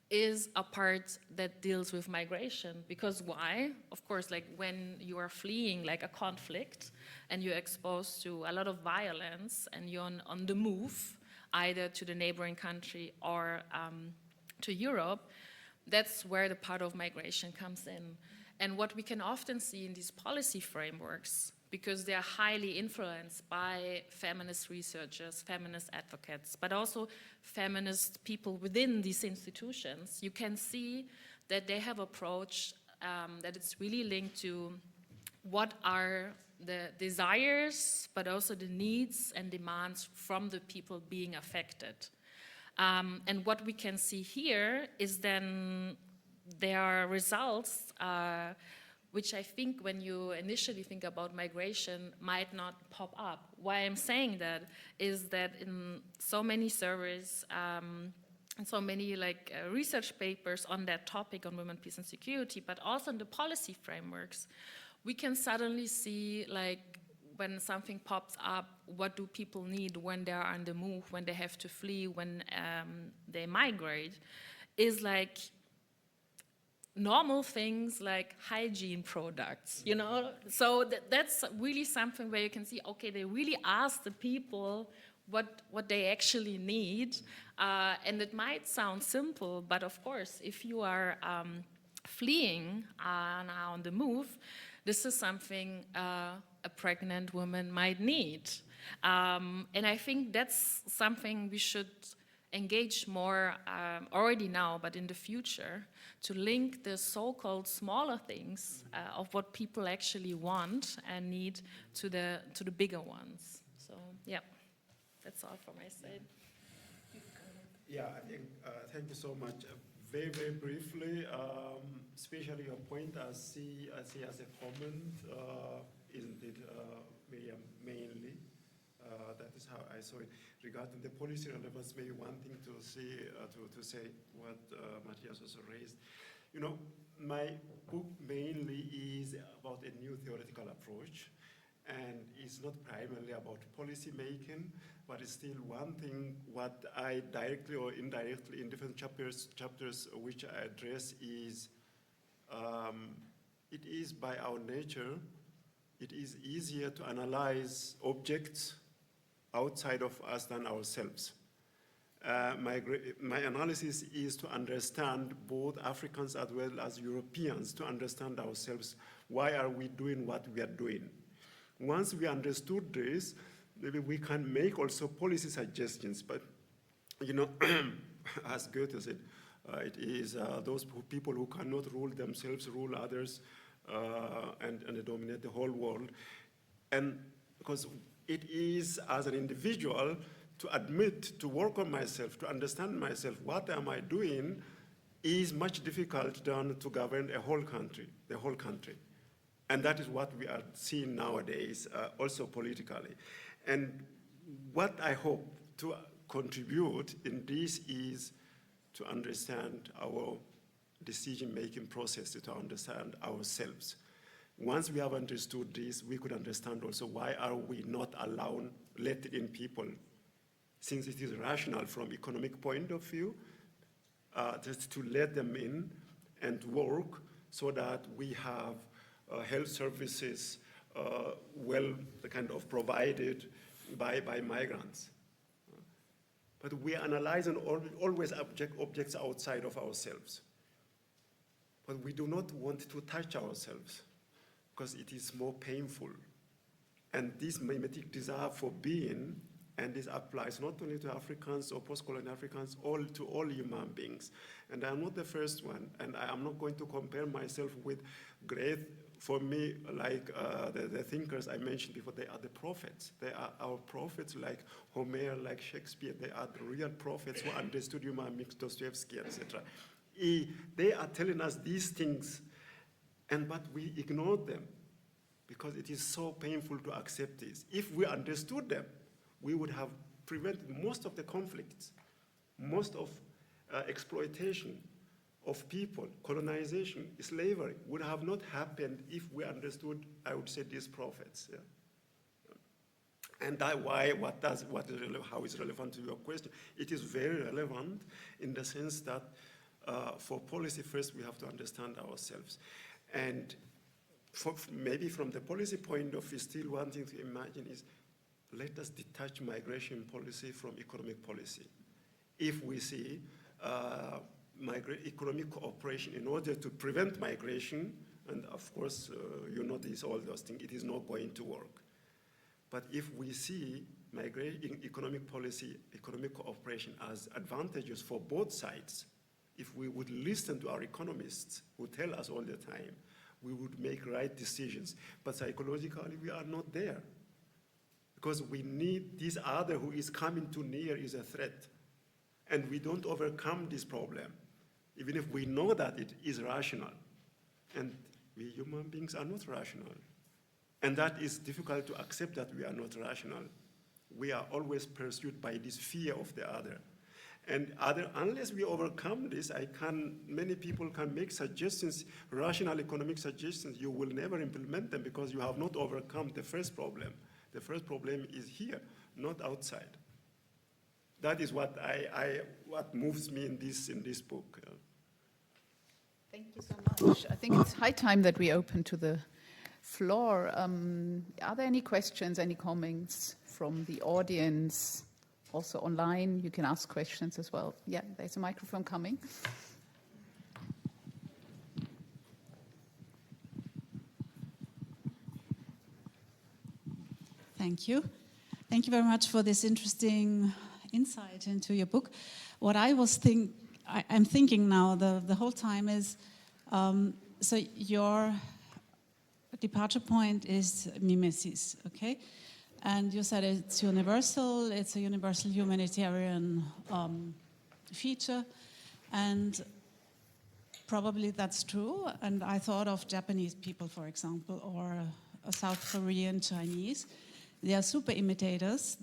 is a part that deals with migration. Because why? Of course, like when you are fleeing like a conflict and you're exposed to a lot of violence and you're on the move, either to the neighboring country or to Europe, that's where the part of migration comes in. And what we can often see in these policy frameworks, because they are highly influenced by feminist researchers, feminist advocates, but also feminist people within these institutions, you can see that they have approached that it's really linked to what are the desires, but also the needs and demands from the people being affected. And what we can see here is then there are results which I think when you initially think about migration might not pop up. Why I'm saying that is that in so many surveys and so many like research papers on that topic on women, peace and security, but also in the policy frameworks, we can suddenly see like when something pops up, what do people need when they are on the move, when they have to flee, when they migrate, is like normal things like hygiene products, you know? So that's really something where you can see, okay, they really ask the people what they actually need. And it might sound simple, but of course, if you are fleeing now on the move, this is something a pregnant woman might need. And I think that's something we should engage more already now, but in the future, to link the so-called smaller things of what people actually want and need to the bigger ones. So yeah, that's all from my side. Yeah, I think, thank you so much. Very, very briefly, especially your point I see as a comment, isn't it, Miriam, mainly? That is how I saw it. Regarding the policy relevance, maybe one thing to say what Matthias also raised. You know, my book mainly is about a new theoretical approach, and it's not primarily about policy making, but it's still one thing what I directly or indirectly in different chapters which I address is, it is by our nature, it is easier to analyze objects outside of us than ourselves. My analysis is to understand both Africans as well as Europeans, to understand ourselves. Why are we doing what we are doing? Once we understood this, maybe we can make also policy suggestions. But, you know, as Goethe said, it is those people who cannot rule themselves rule others, and they dominate the whole world. And because it is, as an individual, to admit, to work on myself, to understand myself, what am I doing, is much difficult than to govern a whole country, the whole country. And that is what we are seeing nowadays, also politically. And what I hope to contribute in this is to understand our decision-making process, to understand ourselves. Once we have understood this, we could understand also why are we not letting in people, since it is rational from economic point of view, just to let them in and work so that we have health services well kind of provided by migrants. but we analyze and always objects outside of ourselves. But we do not want to touch ourselves because it is more painful. And this mimetic desire for being, and this applies not only to Africans or post-colonial Africans, to all human beings. And I'm not the first one, and I am not going to compare myself with great, for me, like the thinkers I mentioned before, they are the prophets. They are our prophets like Homer, like Shakespeare. They are the real prophets who understood human beings, Dostoevsky, etc. They are telling us these things, but we ignore them because it is so painful to accept this. If we understood them, we would have prevented most of the conflicts, most of exploitation of people, colonization, slavery would have not happened if we understood, I would say, these prophets. Yeah. And that how is relevant to your question? It is very relevant in the sense that for policy, first we have to understand ourselves. And maybe from the policy point of view, still one thing to imagine is, let us detach migration policy from economic policy. If we see economic cooperation in order to prevent migration, and of course, you know all those things, it is not going to work. But if we see economic policy, economic cooperation as advantageous for both sides, if we would listen to our economists who tell us all the time, we would make right decisions. But psychologically, we are not there. Because we need this other who is coming too near is a threat. And we don't overcome this problem, even if we know that it is rational. And we human beings are not rational. And that is difficult to accept that we are not rational. We are always pursued by this fear of the other. And unless we overcome this, many people can make suggestions, rational economic suggestions. You will never implement them because you have not overcome the first problem. The first problem is here, not outside. That is what moves me in this book. Thank you so much. I think it's high time that we open to the floor. Are there any questions, any comments from the audience? Also online, you can ask questions as well. Yeah, there's a microphone coming. Thank you. Thank you very much for this interesting insight into your book. What I'm thinking now the whole time is, so your departure point is mimesis, okay? And you said it's universal, it's a universal humanitarian feature, and probably that's true. And I thought of Japanese people, for example, or South Korean, Chinese. They are super imitators,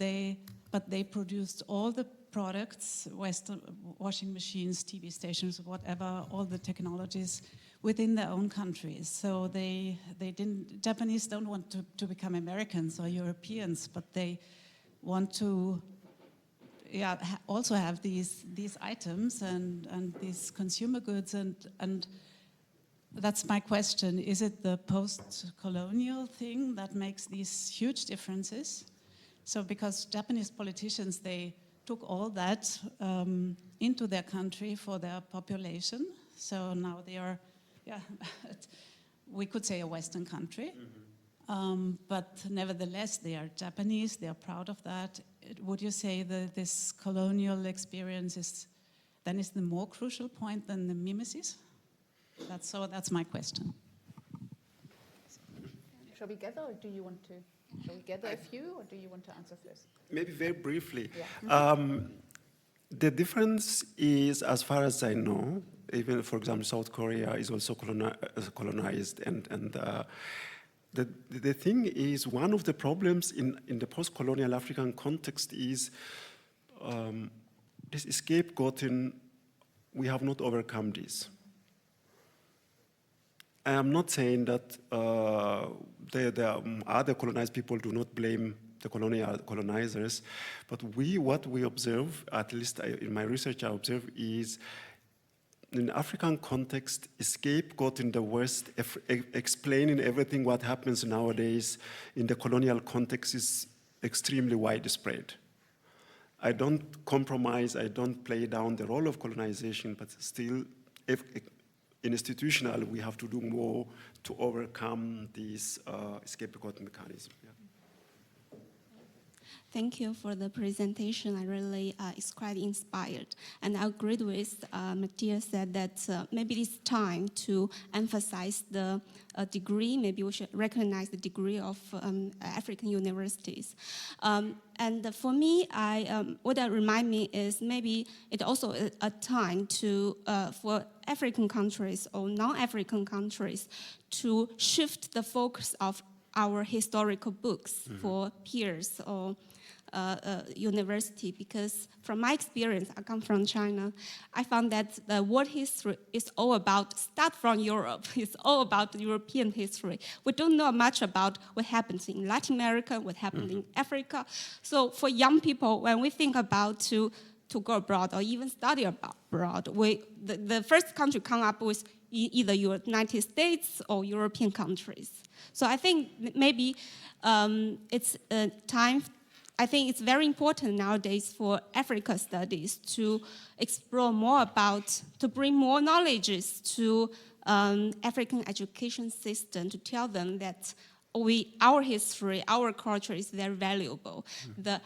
but they produced all the products, Western washing machines, TV stations, whatever, all the technologies within their own countries. So Japanese don't want to become Americans or Europeans, but they want to also have these items and these consumer goods, and that's my question. Is it the post-colonial thing that makes these huge differences? So because Japanese politicians, they took all that into their country for their population. So now they are, we could say a Western country. Mm-hmm. But nevertheless, they are Japanese, they are proud of that. Would you say that this colonial experience is the more crucial point than the mimesis? That's my question. Shall we gather, or do you want to? Shall we gather a few, or do you want to answer first? Maybe very briefly. Yeah. The difference is, as far as I know, even, for example, South Korea is also colonized, and the thing is, one of the problems in the post-colonial African context is this scapegoating. We have not overcome this. I am not saying that the other colonized people do not blame the colonizers, but what we observe, at least in my research I observe, is in African context, scapegoating the West, explaining everything what happens nowadays in the colonial context is extremely widespread. I don't compromise, I don't play down the role of colonization, but still, if institutional, we have to do more to overcome this scapegoat mechanism. Yeah. Thank you for the presentation. I really is quite inspired. And I agreed with Matthias said that maybe it's time to emphasize the degree. Maybe we should recognize the degree of African universities. And for me, what that reminds me is maybe it's also a time to for African countries or non-African countries to shift the focus of our historical books for peers or university, because from my experience, I come from China, I found that the world history is all about, start from Europe, it's all about European history. We don't know much about what happens in Latin America, what happened in Africa. So for young people, when we think about to go abroad or even study abroad, the first country come up with either United States or European countries. So I think maybe it's time. I think it's very important nowadays for Africa studies to explore more about, to bring more knowledge to African education system, to tell them that our history, our culture is very valuable.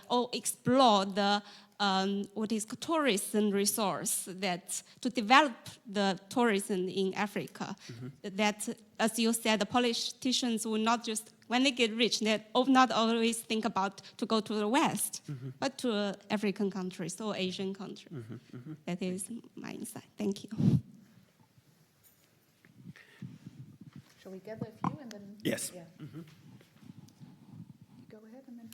Or explore the what is tourism resource that to develop the tourism in Africa. That, as you said, the politicians will not just, when they get rich, they not always think about to go to the West, but to African countries or Asian countries. That is my insight. Thank you. Shall we gather a few and then? Yes. Yeah. Go ahead and then.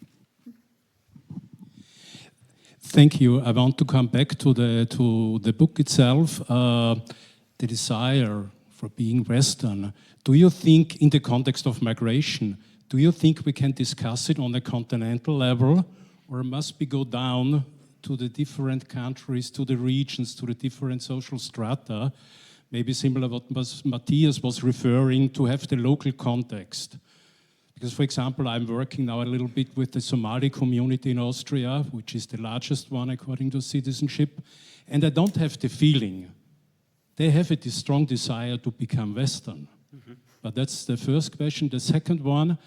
Thank you. I want to come back to the book itself, the desire for being Western. Do you think, in the context of migration, do you think we can discuss it on a continental level, or must we go down to the different countries, to the regions, to the different social strata? Maybe similar what Matthias was referring to, have the local context. Because, for example, I'm working now a little bit with the Somali community in Austria, which is the largest one according to citizenship, and I don't have the feeling. They have a strong desire to become Western. But that's the first question. The second one,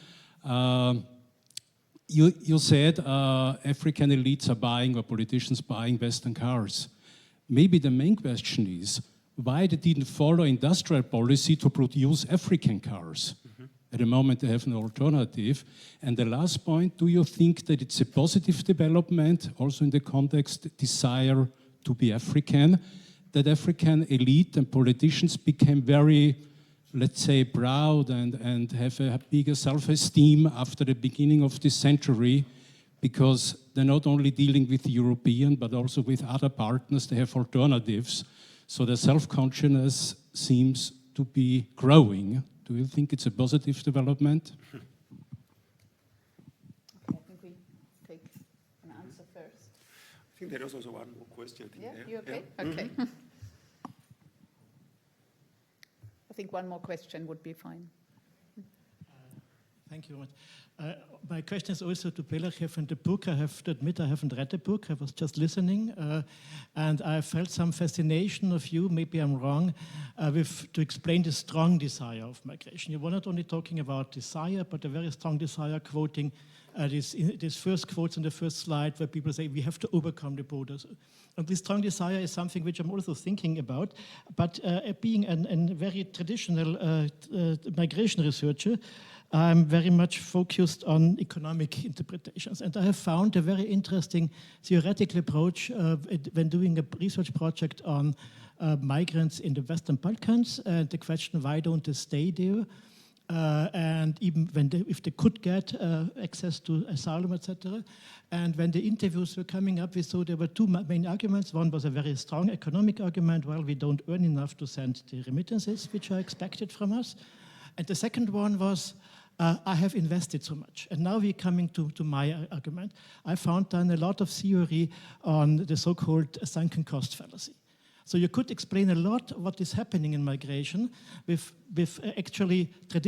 you said African elites are buying, or politicians buying Western cars. Maybe the main question is, why they didn't follow industrial policy to produce African cars? At the moment, they have no alternative. And the last point, do you think that it's a positive development, also in the context, desire to be African, that African elite and politicians became very, let's say, proud and have a bigger self-esteem after the beginning of this century, because they're not only dealing with the European, but also with other partners, they have alternatives. So the self-consciousness seems to be growing. Do you think it's a positive development? Okay, I think we take an answer first. I think there is also one more question. Yeah, there. you okay? Yeah. Okay. I think one more question would be fine. Thank you very much. My question is also to Belachew and the book. I have to admit I haven't read the book. I was just listening. And I felt some fascination of you, maybe I'm wrong, to explain the strong desire of migration. You were not only talking about desire, but a very strong desire, quoting these first quotes on the first slide where people say we have to overcome the borders. And this strong desire is something which I'm also thinking about. But being a very traditional migration researcher, I'm very much focused on economic interpretations. And I have found a very interesting theoretical approach when doing a research project on migrants in the Western Balkans, and the question, why don't they stay there? And even if they could get access to asylum, etc. And when the interviews were coming up, we saw there were two main arguments. One was a very strong economic argument. Well, we don't earn enough to send the remittances which are expected from us. And the second one was, I have invested so much. And now we're coming to my argument. I found then a lot of theory on the so-called sunken cost fallacy. So you could explain a lot of what is happening in migration with actually with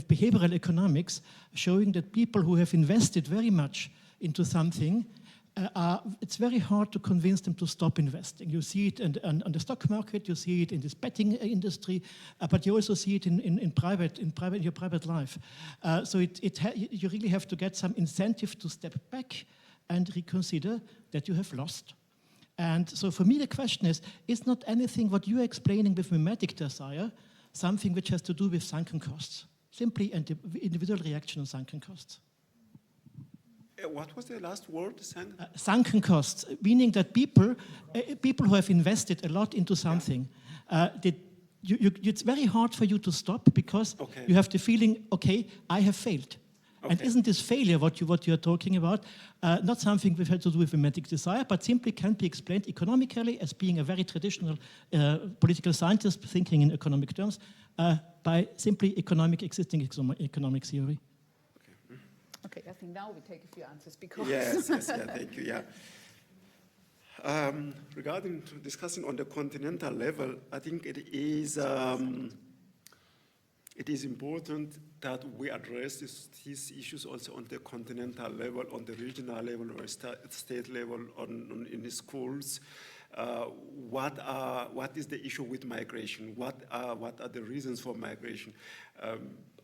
behavioral economics, showing that people who have invested very much into something it's very hard to convince them to stop investing. You see it on the stock market, you see it in this betting industry, but you also see it in your private life. So you really have to get some incentive to step back and reconsider that you have lost. And so for me, the question is not anything what you are explaining with mimetic desire something which has to do with sunken costs, simply an individual reaction on sunken costs. What was the last word? Sunken costs, meaning that people who have invested a lot into something, it's very hard for you to stop because you have the feeling, okay, I have failed. Okay. And isn't this failure what you are talking about not something which has to do with mimetic desire, but simply can be explained economically as being a very traditional political scientist thinking in economic terms by simply existing economic theory? Okay, I think now we take a few answers because... Yes, thank you, regarding discussing on the continental level, I think it is important that we address these issues also on the continental level, on the regional level or state level, in the schools. What is the issue with migration? What are the reasons for migration?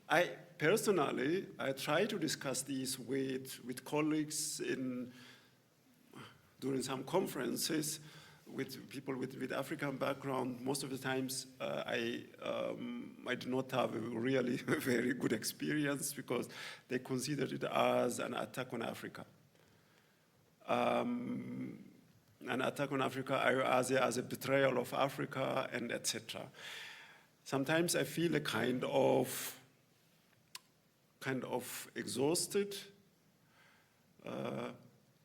I personally try to discuss this with colleagues during some conferences with people with African background. Most of the times I do not have a really very good experience because they consider it as an attack on Africa. An attack on Africa as a betrayal of Africa and etc. Sometimes I feel a kind of exhausted.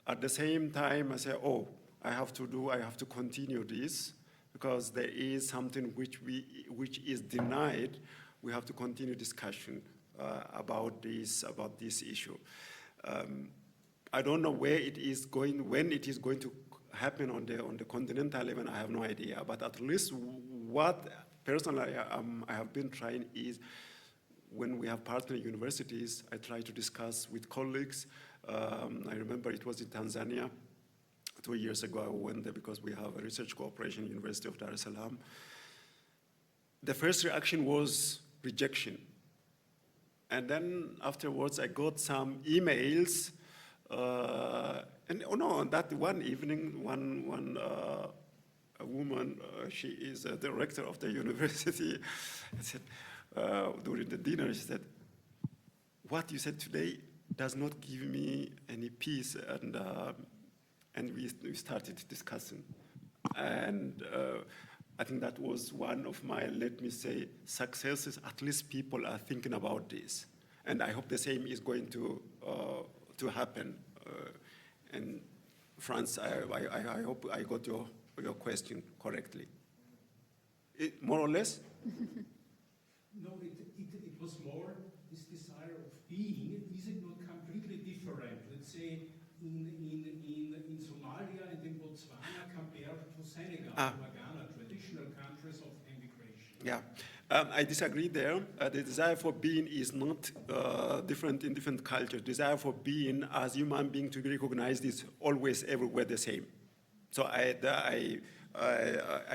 At the same time, I say, oh, I have to continue this because there is something which is denied. We have to continue discussion about this issue. I don't know where it is going, when it is going to happen on the continental level. I have no idea. But at least what personally I have been trying is, when we have partner universities, I try to discuss with colleagues. I remember it was in Tanzania 2 years ago. I went there because we have a research cooperation, University of Dar es Salaam. The first reaction was rejection. And then afterwards, I got some emails. That one evening, a woman, she is a director of the university, said, during the dinner, she said, what you said today does not give me any peace, and we started discussing. And I think that was one of my, let me say, successes. At least people are thinking about this. And I hope the same is going to happen. And Franz, I hope I got your question correctly. More or less? No, it was more this desire of being. Is it not completely different? Let's say in Somalia and in Botswana compared to Senegal or Ghana, traditional countries of immigration. Yeah, I disagree there. The desire for being is not different in different cultures. Desire for being as human being to be recognized is always everywhere the same. So I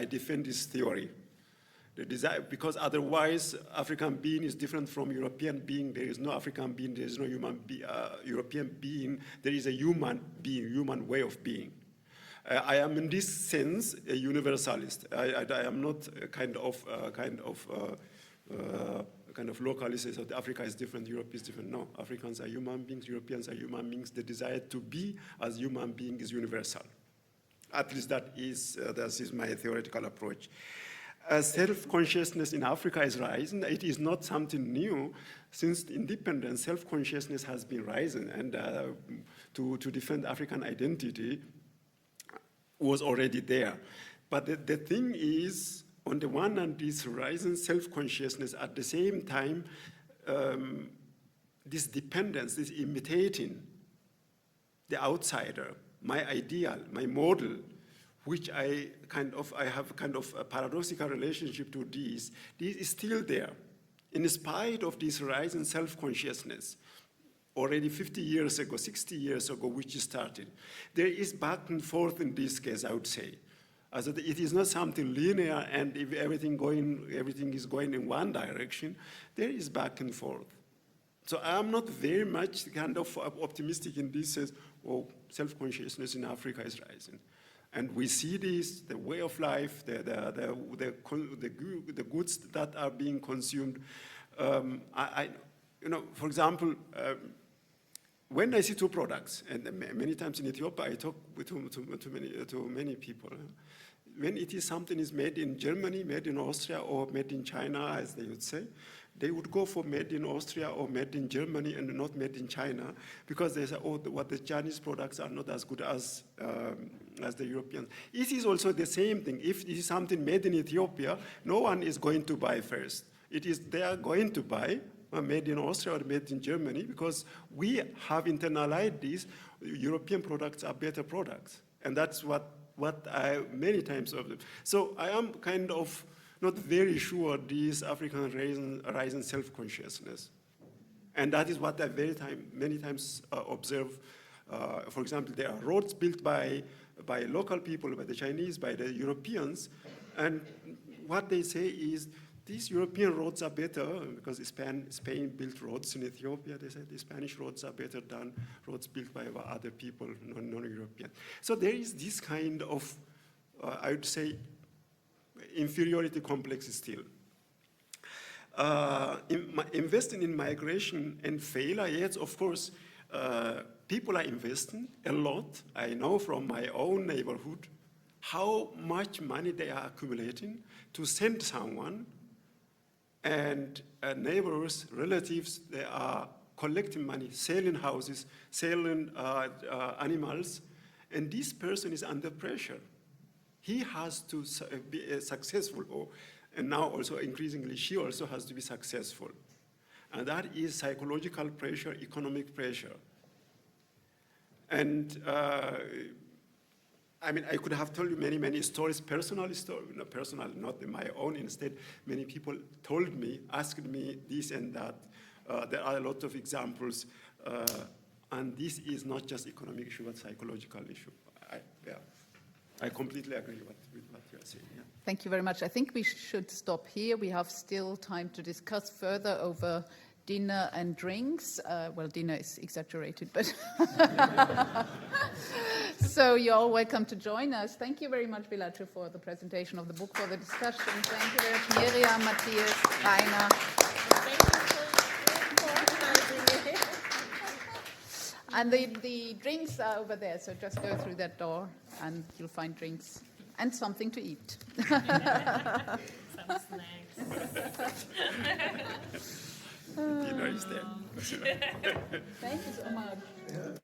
defend this theory. The desire, because otherwise African being is different from European being. There is no African being, there is no European being. There is a human being, human way of being. I am in this sense a universalist. I am not a kind of localist. So Africa is different, Europe is different. No, Africans are human beings, Europeans are human beings. The desire to be as human being is universal. At least that is my theoretical approach. Self-consciousness in Africa is rising. It is not something new. Since independence, self-consciousness has been rising, and to defend African identity was already there. But the thing is, on the one hand, this rising self-consciousness, at the same time, this dependence, this imitating the outsider, my ideal, my model, which I have kind of a paradoxical relationship to this is still there. In spite of this rising self-consciousness, already 50 years ago, 60 years ago, which started. There is back and forth in this case, I would say. As it is not something linear, and if everything is going in one direction, there is back and forth. So I'm not very much kind of optimistic in this sense, oh, self-consciousness in Africa is rising. And we see this, the way of life, the goods that are being consumed. For example, when I see two products, and many times in Ethiopia, I talk to many people. When it is something is made in Germany, made in Austria, or made in China, as they would say, they would go for made in Austria or made in Germany and not made in China, because they say, oh, what the Chinese products are not as good as the European. It is also the same thing. If it is something made in Ethiopia, no one is going to buy first. They are going to buy made in Austria or made in Germany, because we have internalized this. European products are better products. And that's what I many times observe. So I am kind of not very sure this African rising self-consciousness. And that is what I many times observe. For example, there are roads built by local people, by the Chinese, by the Europeans. And what they say is, these European roads are better, because Spain built roads in Ethiopia. They said the Spanish roads are better than roads built by other people, non-European. So there is this kind of, I would say, inferiority complex still. Investing in migration and failure, yes, of course, people are investing a lot. I know from my own neighborhood how much money they are accumulating to send someone. And neighbors, relatives, they are collecting money, selling houses, selling animals, and this person is under pressure. He has to be successful, and now also increasingly she also has to be successful. And that is psychological pressure, economic pressure. And I mean, I could have told you many stories, personal stories, not my own. Instead, many people told me, asked me this and that. There are a lot of examples, and this is not just economic issue, but psychological issue. I completely agree with what you are saying. Yeah. Thank you very much. I think we should stop here. We have still time to discuss further over dinner and drinks. Well, dinner is exaggerated, but so you're all welcome to join us. Thank you very much, Belachew, for the presentation of the book, for the discussion. Thank you very much, Miriam, Matthias, Rainer. Thank you for organizing it. And the drinks are over there, so just go through that door and you'll find drinks and something to eat. Some snacks. Dinner is there. Thank you so much. Yeah.